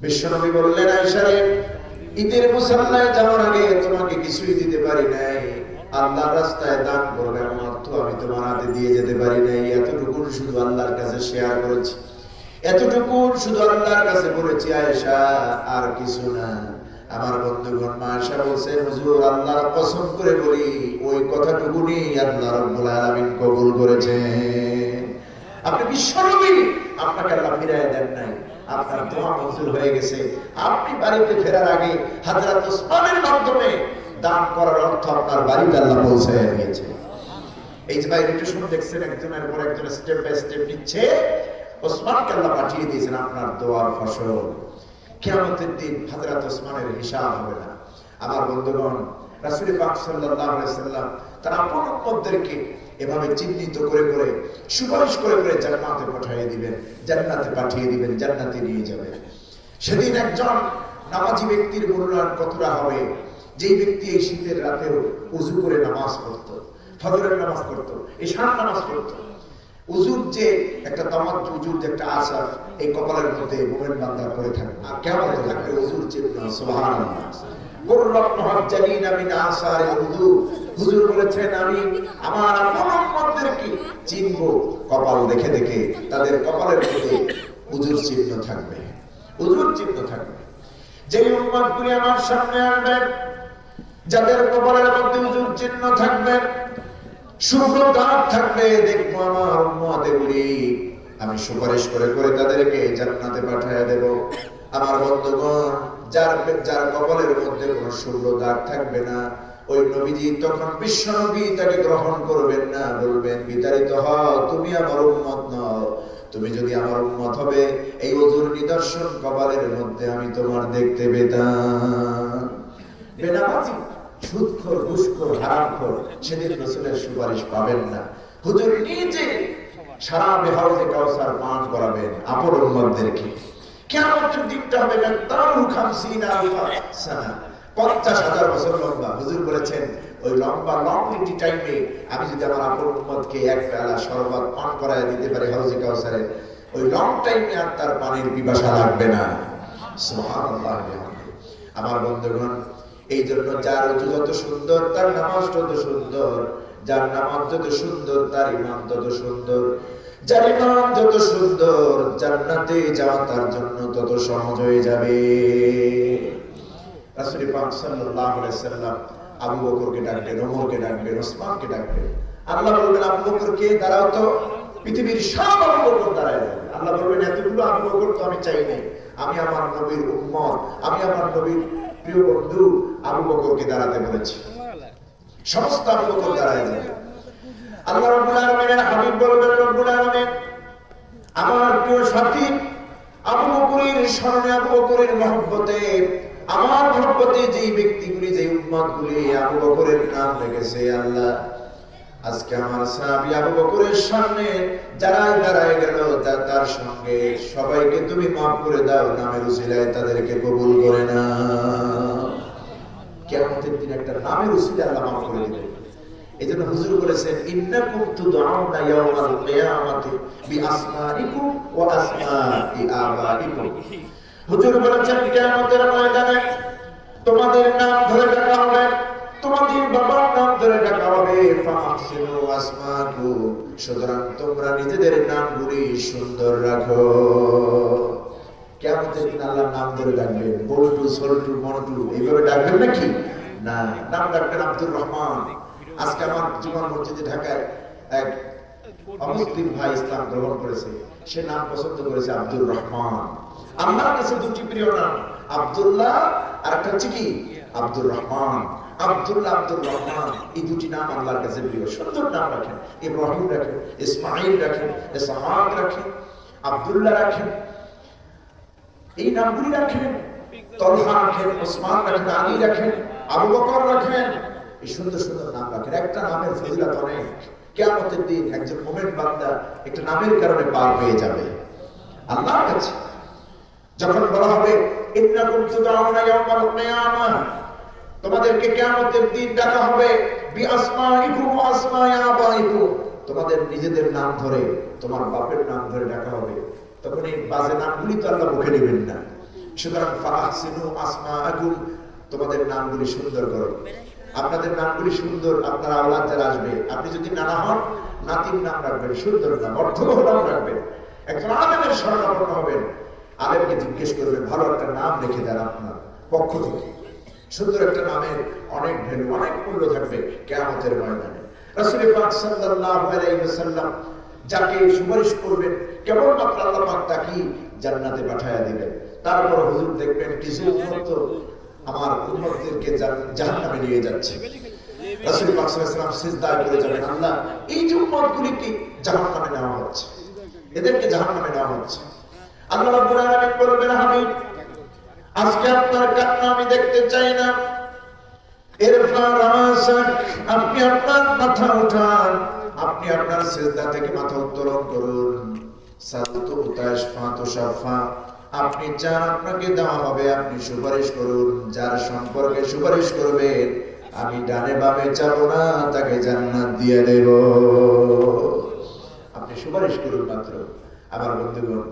বিশ্বনবী বললেন, আয়েশা রে, ঈদের মুসাল্লায় যাওয়ার আগে তোমাকে কিছুই দিতে পারি নাই, আল্লাহর রাস্তায় দান করবে এমন অর্থ আমি তোমার হাতে দিয়ে যেতে পারি নাই। এতটুকু শুধু আল্লাহর কাছে শেয়ার করেছি, এতটুকু শুধু আল্লাহর কাছে বলেছি আয়েশা, আর কিছু না। আমার বন্ধুগণ, মা আয়েশা বলছেন, হুজুর আল্লাহর কসম করে বলি, ওই কথাটুকুনি আল্লাহ রাব্বুল আলামিন কবুল করেছেন। আপনি বিশ্বনবী, আপনাকে আল্লাহ ফিরায় দেন নাই, আপনার দোয়া মঞ্জুর হয়ে গেছে। আপনি বাড়িতে ফেরার আগে হযরত ওসমানের মাধ্যমে দান করার অর্থ আপনার বাড়িতে আল্লাহ পৌঁছায় দিয়েছে। এই যে ভাই রোটেশন দেখছেন, একজনের পর একজন স্টেপ বাই স্টেপ নিচ্ছে, ওসমানকে আল্লাহ পাঠিয়ে দিয়েছেন আপনার দোয়ার ফসল। কিয়ামতের দিন হযরত ওসমানের হিসাব হবে না। আমার বন্ধুগণ, রাসূল পাক সাল্লাল্লাহু আলাইহি ওয়াসাল্লাম তার আপন উম্মতদেরকে এভাবে চিহ্নিত করে করে সুপারিশ করে করে জান্নাতে পাঠিয়ে দিবেন, জান্নাতে পাঠিয়ে দিবেন, জান্নাতে নিয়ে যাবেন। সেদিন একজন নামাজি ব্যক্তির মূল্যায়ন কতটা হবে, যেই ব্যক্তি এই শীতের রাতেও ওযু করে নামাজ পড়তো, ফজরের নামাজ পড়তো, ইশার নামাজ পড়তো। উজুর যে একটা তামাজ্জু, উজুর যে একটা আসার এই কপালের মধ্যে মুমিন বান্দা করে থাকে, আর কিয়ামতে থাকবে উজুর চিহ্ন। সুবহানাল্লাহ। কুররাত মুহাজ্জালিনা মিন আসারিল উযু, হুজুর বলেছেন, আমি আমার আপন উম্মতদেরকে চিনব কপাল দেখে দেখে, তাদের কপালের মধ্যে উজুর চিহ্ন থাকবে, উজুর চিহ্ন থাকবে। যেই উম্মতগুলি আমার সামনে আসবে, যাদের কপালের মধ্যে উজুর চিহ্ন থাকবে, শুভ্র দাগ থাকবে, দেখবো আমার উম্মত এগুলি আমি সুপারিশ করে করে তাদেরকে জান্নাতে পাঠিয়ে দেব। আমার বন্ধুগণ, যার কপালের মধ্যে কোনো শুভ্র দাগ থাকবে না, ওই নবীজি তখন বিশ্ব নবী তাকে গ্রহণ করবেন না, বলবেন, বিতাড়িত হও, তুমি আমার উম্মত নও। তুমি যদি আমার উম্মত হবে, এই ওযুর নিদর্শন কপালের মধ্যে আমি তোমার দেখতে পেতাম। বেনামাজি, সুদখোর, ঘুষখোর, হারামখোর সেদিন রাসূলের সুপারিশ পাবেন না। হুজুর নিজে সারা হাউজে কাউসার পান করাবেন আপন উম্মতদেরকে। কিয়ামতের দিনটা হবে তারু 50,000 সানা, 50,000 বছর লম্বা। হুজুর বলেছেন, ওই লম্বা লংলিটি টাইমে আমি যদি আমার আপন উম্মতকে এক পেয়ালা শরবত পান করায় দিতে পারি হাউজে কাউসারে, ওই লং টাইমে আর তার পানির পিপাসা লাগবে না। সুবহানাল্লাহ। আমার বন্ধুগণ, এই জন্য যার ওযু যত সুন্দর, তার নামাজ তত সুন্দর, যার নামাজ যত সুন্দর, তার ঈমান তত সুন্দর, যার ঈমান যত সুন্দর, জান্নাতে যাওয়া তার জন্য তত সহজ হয়ে যাবে। রাসূল পাক সাল্লাল্লাহু আলাইহি সাল্লাম আবু বকরকে ডাকলেন, ওমরকে ডাকলেন, ওসমানকে ডাকলেন। আল্লাহ বলবেন, আবু বকরকে দাঁড়াও তো, পৃথিবীর সব আবু বকর দাঁড়ায় যাবে। আল্লাহ বলবেন, এতগুলো আবু বকর তো আমি চাই নাই, আমি আমার নবীর উম্মত, আমি আমার নবীর প্রিয় বন্ধু আবু বকরকে দাঁড়াতে বলেছি। সমস্ত আবু বকর দাঁড়ায় যাবে। আল্লাহ রাব্বুল আলামিনের হাবিব বলবেন, রব্বুল আলামিন, আমার প্রিয় সাথী আবু বকরের স্মরণে, আবু বকরের মহব্বতে, আমার মহব্বতে যেই ব্যক্তিগুলি, যেই উম্মতগুলি আবু বকরের নাম রেখেছে, আল্লাহ আজকে আমার সাহাবী আবু বকরের সামনে যারাই দাঁড়ায় গেল, তার সঙ্গে সবাইকে তুমি মাফ করে দাও, নামের উসিলায় তাদেরকে কবুল করে নাও। কিয়ামতের দিন একটা নামের উসিলায় আল্লাহ মাফ করে দিবেন। এজন্য হুজুর বলেছেন, ইন্নাকুম তুদআউনা ইয়াওমাল কিয়ামাতি বিআসমাইকুম ওয়া আসমাই আবাইকুম। হুজুর বলেছেন, কিয়ামতের ময়দানে তোমাদের নাম ধরে ডাকা হবে, তোমাদের বাবার নাম ধরে ডাকা হবে। ফাহসিনু আসমাকুম, সুতরাং তোমরা নিজেদের নামগুলি সুন্দর রাখো। কিয়ামতের দিন আল্লাহর নাম ধরে ডাকবেন, বল্টু, সল্টু, মন্টু এইভাবে ডাকবেন নাকি? না, নাম ডাকবেন আব্দুর রহমান। আজকে আমার জীবন মসজিদে ঢাকায় এক অমুসলিম ভাই ইসলাম গ্রহণ করেছে, সে নাম পছন্দ করেছে আব্দুর রহমান। আল্লাহর কাছে দুটি প্রিয় নাম, আব্দুল্লাহ আর একটা হচ্ছে কি আব্দুর রহমান। আব্দুল্লাহ, আব্দুর রহমান, এই দুটি নাম আল্লাহর কাছে প্রিয়। সুন্দর নাম রাখেন, ইব্রাহিম রাখেন, ইসমাইল রাখেন, ইসহাক রাখেন, আব্দুল্লাহ রাখেন, এই নামগুলি রাখেন, তলহা রাখেন, ওসমান রাখেন, আলী রাখেন, আবু বকর রাখেন, এই সুন্দর সুন্দর নাম রাখেন। একটা নামের ফজিলত অনেক। কিয়ামতের দিন একজন মুমিন বান্দা একটা নামের কারণে পার পেয়ে যাবে আল্লাহর কাছে। যখন বলা হবে, ইন্নাকুম তুদআউনা ইয়াওমাল কিয়ামাহ, তোমাদেরকে কিয়ামতের দিন ডাকা হবে, বিআসমাইকুম ওয়া আসমাই আবাইকুম, তোমাদের নিজেদের নাম ধরে, তোমার বাপের নাম ধরে ডাকা হবে। তখন এই বাজে নামগুলি তো আল্লাহ মুখে নেবেন না। সুতরাং ফাহসিনু আসমাআকুম, তোমাদের নামগুলি সুন্দর করো। আপনাদের নামগুলি সুন্দর, আপনার আওলাদ যারা আসবে, আপনি যদি নানা হন, নাতির নাম রাখবেন সুন্দর নাম, অর্থবহ নাম রাখবেন। একজন আলেমের শরণাপন্ন হবেন, আলেমকে জিজ্ঞেস করবেন ভালো একটা নাম রেখে দেন আপনার পক্ষ থেকে। সুন্দর একটা নামের অনেক ভ্যালু, অনেক মূল্য থাকবে কিয়ামতের ময়দানে। রাসূল পাক সাল্লাল্লাহু আলাইহি ওয়াসাল্লাম যাকে সুপারিশ করবেন, কেবলমাত্র আল্লাহ পাক তাকে জান্নাতে পাঠিয়ে দিবেন। তারপর হুজুর দেখবেন কিছু উম্মত আমার উম্মতদেরকে জাহান্নামে নিয়ে যাচ্ছে। রাসূল পাক সাল্লাল্লাহু আলাইহি ওয়াসাল্লাম সিজদায় পড়ে যাবেন, আল্লাহ এই যে উম্মতগুলিকে জাহান্নামে নেওয়া হচ্ছে, এদেরকে জাহান্নামে নেওয়া হচ্ছে। আল্লাহ রাব্বুল আলামিন বলবেন, হাবিব আজকে আপনার কান্না আমি দেখতে চাই না। আপনি আপনার মাথা উঠান, আপনি আপনার সিজদা থেকে মাথা উত্তোলন করুন। আপনি চান আপনাকে দেওয়া হবে, আপনি সুপারিশ করুন। যার সম্পর্কে সুপারিশ করবেন আমি ডানে বামে যাব না, তাকে জান্নাত দিয়ে দেব। আপনি সুপারিশ করুন মাত্র। আমার বন্ধুগণ,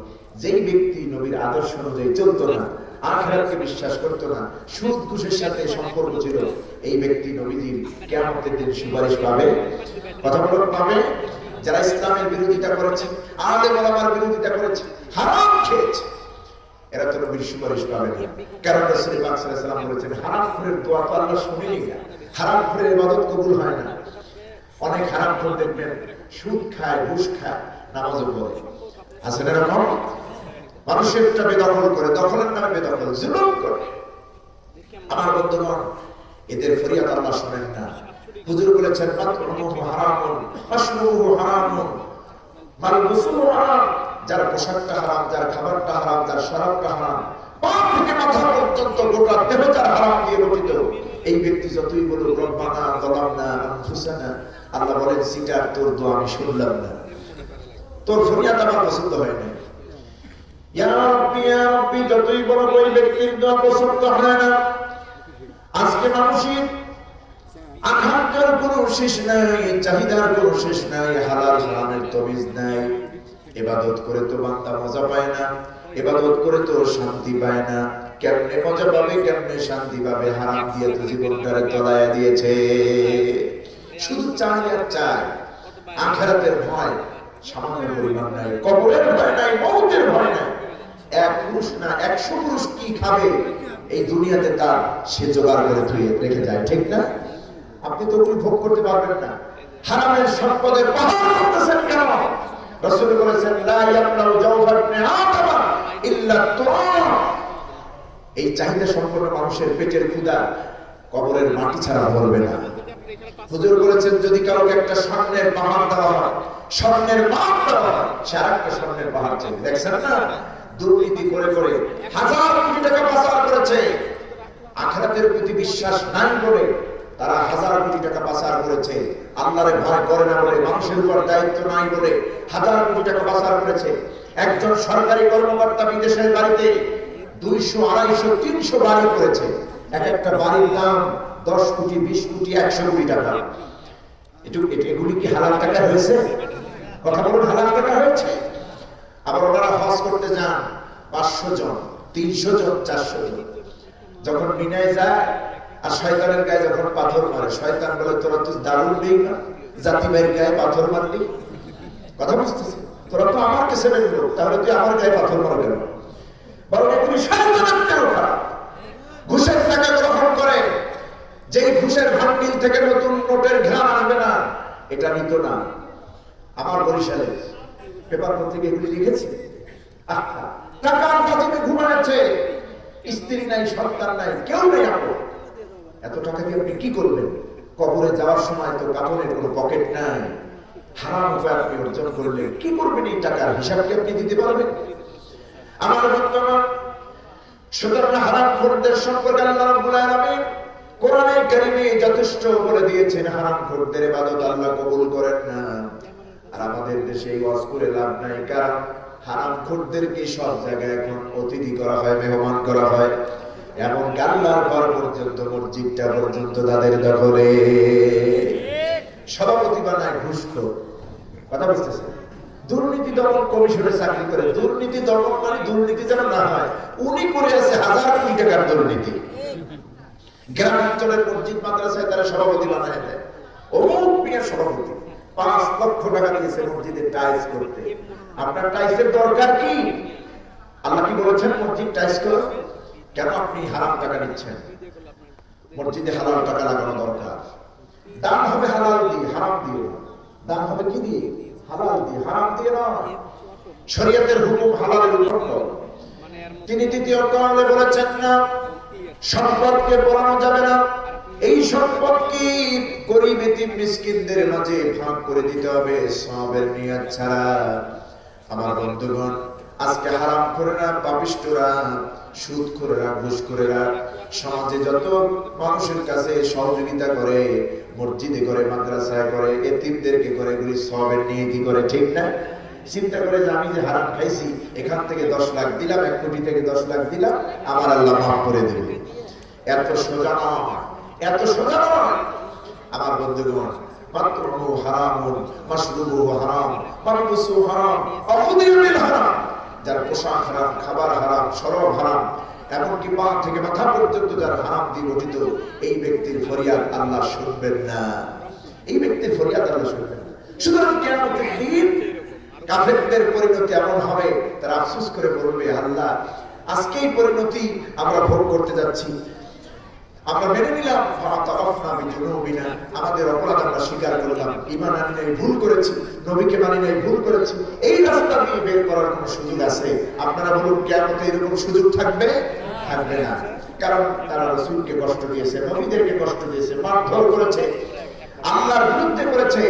যেই ব্যক্তি নবীর আদর্শ অনুযায়ী চলতো না, আখিরাতকে বিশ্বাস করতো না, সুদ ঘুষের সাথে সম্পর্ক ছিল, এই ব্যক্তি নবীজির কিয়ামতের দিন সুপারিশ পাবে। কথা বলুন, পাবে? যারা ইসলামের বিরোধিতা করেছে, আলেম ওলামার বিরোধিতা করেছে, হারাম খেয়েছে, এরা তো নবীর সুপারিশ পাবে না। কারণ রাসূল পাক সাল্লাল্লাহু আলাইহি ওয়াসাল্লাম বলেছেন, হারামখোরের দোয়া তো আল্লাহ শুনেনি না, হারামখোরের ইবাদত কবুল হয় না। অনেক হারামখোর দেখবেন সুদ খায়, ঘুষ খায়, নামাজও পড়ে, আছে না এরকম? মানুষেরটা বেদখল করে, দখলের নামে বেদখল, জুলুম করে। আমার বন্ধুগণ, এদের ফরিয়াদ আল্লাহ শুনেন না। হুজুর বলেছেন, মাতরুহু হারামুন মাশরুহু হারামুন মালবুসুহু হারাম। যার পোশাকটা হারাম, যার খাবারটা হারাম, যার শরাবটা হারাম, পা থেকে মাথা পর্যন্ত গোটা দেহ যার হারাম দিয়ে গঠিত, এই ব্যক্তি যতই বলুক রব্বানা যালামনা আনফুসানা, আল্লাহ বলেন সিটার তোর দোয়া আমি শুনলাম না, তোর ফরিয়াদ আমার পছন্দ হয় না। ইয়া রাব্বি যতই বড় ওই ব্যক্তির দোয়া পছন্দ হয় না। আজকে মানুষের আকাঙ্ক্ষার কোনো শেষ নাই, চাহিদার কোনো শেষ নাই, হালাল হারামের তমিজ নাই। ইবাদত করে তো বান্দা মজা পায় না, ইবাদত করে তো শান্তি পায় না। কেমনে মজা পাবে, কেমনে শান্তি পাবে? হারাম দিয়ে তো জীবনটারে তলায়া দিয়েছে। শুধু চায় আর চায়, আখিরাতের ভয় সামান্য পরিমাণ নাই, কবরের ভয় নাই, মওতের ভয় নাই। এক পুরুষ না 100 পুরুষ কি খাবে এই দুনিয়াতে তার সে জোগাড় করে ধুয়ে রেখে যায়, ঠিক না? আপনি তো ওগুলি ভোগ করতে পারবেন না। হারামের সম্পদের পাহাড় করতেছেন কেন? রাসূল বলেছেন, লা ইয়ামলাউ জাওফা ইবনে আদম ইল্লা তুরাব। এই চাহিদা সম্পন্ন মানুষের পেটের ক্ষুধা কবরের মাটি ছাড়া ভরবে না। হুজুর বলেছেন, যদি কাউকে একটা স্বর্ণের পাহাড় দেওয়া হয়, স্বর্ণের মাপ দেওয়া হয়, সে আরেকটা স্বর্ণের পাহাড় চাইবে। দেখছেন না? দুর্নীতি করে করে হাজার কোটি টাকা পাচার করেছে। আখিরাতের প্রতি বিশ্বাস নাই বলে তারা হাজার কোটি টাকা পাচার করেছে। আল্লাহরে ভয় করে না বলে, মানুষের উপর দায়িত্ব নাই বলে হাজার কোটি টাকা পাচার করেছে। একজন সরকারি কর্মকর্তা বিদেশের বাড়িতে 200, 250, 300 বাড়ি করেছে। এক একটা বাড়ির দাম 10 কোটি, 20 কোটি, 100 কোটি টাকা। এগুলি কি হালাল টাকা হয়েছে? কথা বলুন, হালাল টাকা হয়েছে? আবার ওনারা হজ করতে যান 500 জন, 300 জন, 400 জন। যখন মিনায় যায় আর শয়তানের গায়ে যখন পাথর মারে, শয়তান বলে, তোরা তো দারুণ নেই না, জাতি ভাইয়ের গায়ে পাথর মারলি। কথা বুঝতেছি? তোরা তো আমার কাছে নেই লোক, তাহলে তুই আমার গায়ে পাথর মারবে না। বরং এগুলি শয়তানের চেয়েও খারাপ। ঘুষের টাকা গ্রহণ করে, যেই ঘুষের ভান্ডিল থেকে নতুন নোটের ঘ্রাণ আসবে না, এটা নিত না। আমার বরিশালে পেপার পত্রিকা এগুলি লিখেছি। টাকার কাজে ঘুমাচ্ছে, স্ত্রী নাই, সন্তান নাই, কেউ নেই। আপন এত টাকা দিয়ে আপনি কি করবেন? কবরে যাওয়ার সময় তো কাপড়ের কোনো পকেট নাই। হারাম উপায় আপনি অর্জন করলে কি করবেন? এই টাকার হিসাব কি আপনি দিতে পারবেন? আমার বর্তমান সুতরাং হারামখোরদের সম্পর্কে আল্লাহ রাব্বুল আলামিন কোরআনে কারীমে যথেষ্ট বলে দিয়েছেন, হারামখোরদের ইবাদত আল্লাহ কবুল করেন না। আর আমাদের দেশে এই ওয়াজ করে লাভ নাই, কারণ হারামখোরদেরকে সব জায়গায় এখন অতিথি করা হয়, মেহমান করা হয়। এমন আল্লাহর ঘর পর্যন্ত, মসজিদটা পর্যন্ত তাদের দখলে। সভাপতি বানায় ঘুষখোর। কথা বুঝতেছেন? দুর্নীতি দমন কমিশনে চাকরি করে। দুর্নীতি দমন মানে দুর্নীতি যেন না হয়, উনি করে আছে হাজার কোটি টাকার দুর্নীতি। গ্রামাঞ্চলের মসজিদ মাদ্রাসায় তারা সভাপতি বানায় দেয়, অমুক মিয়া সভাপতি 5 লক্ষ টাকা দিয়েছে মসজিদে টাইলস করতে। আপনার টাইলসের দরকার কি? আল্লাহ কি বলেছেন মসজিদ টাইলস করো? কেন আপনি হারাম টাকা নিচ্ছেন? মসজিদে হালাল টাকা লাগানো দরকার। দান হবে হালাল দিয়ে, হারাম দিয়ে। দান হবে কি দিয়ে? হালাল দিয়ে, হারাম দিয়ে নয়। শরীয়তের হুকুম হালালের উপর। তিনি দ্বিতীয় কারণে বলেছেন না সম্পদকে পোড়ানো যাবে না, এই সম্পদ কি গরিব এতিম মিসকিনদের মাঝে ভাগ করে দিতে হবে সওয়াবের নিয়ত ছাড়া। আমার বন্ধুগণ, আজকে হারাম করে না, পাপিষ্টরা, সুদ করে না, ঘুষ করে না, সমাজে যত মানুষের কাছে সহযোগিতা করে, মসজিদে করে, মাদ্রাসায় করে, এতিমদেরকে করে, এগুলি সওয়াবের নিয়তি করে, ঠিক না? চিন্তা করে যে আমি যে হারাম খাইছি, এখান থেকে 10 লাখ দিলাম, 1 কোটি থেকে 10 লাখ দিলাম, আমার আল্লাহ মাফ করে দেবে। এত সোজা নয়, এত সোজা নয়। আমার বন্ধুগণ, মাতরুহু হারামুন, মাশরুবুহু হারাম, মালবুসুহু হারাম, অখুদিউল হারাম। যার পোশাক হারাম, খাবার হারাম, শরব হারাম, এমনকি পা থেকে মাথা পর্যন্ত যার হারাম দিয়ে গঠিত, এই ব্যক্তির ফরিয়াদ আল্লাহ শুনবেন না। এই ব্যক্তির ফরিয়াদ আল্লাহ শুনবেন না। সুতরাং কিয়ামতের দিন কাফেরদের পরিণতি এমন হবে, তারা আফসোস করে বলবে, আল্লাহ আজকেই পরিণতি আমরা ভোগ করতে যাচ্ছি। আমরা মেনে নিলাম, আমাদের অপরাধ আমরা স্বীকার করলাম, ঈমান আনি নাই, ভুল করেছি, নবীকে মানি নাই, ভুল করেছি, এই রাস্তা দিয়ে বের করার কোন সুযোগ আছে? আপনারা বলুন, কিয়ামতে এরকম সুযোগ থাকবে? থাকবে না। কারণ তারা রাসূলকে কষ্ট দিয়েছে, নবীদেরকে কষ্ট দিয়েছে, মারধর করেছে, আল্লাহর বিরুদ্ধে করেছে,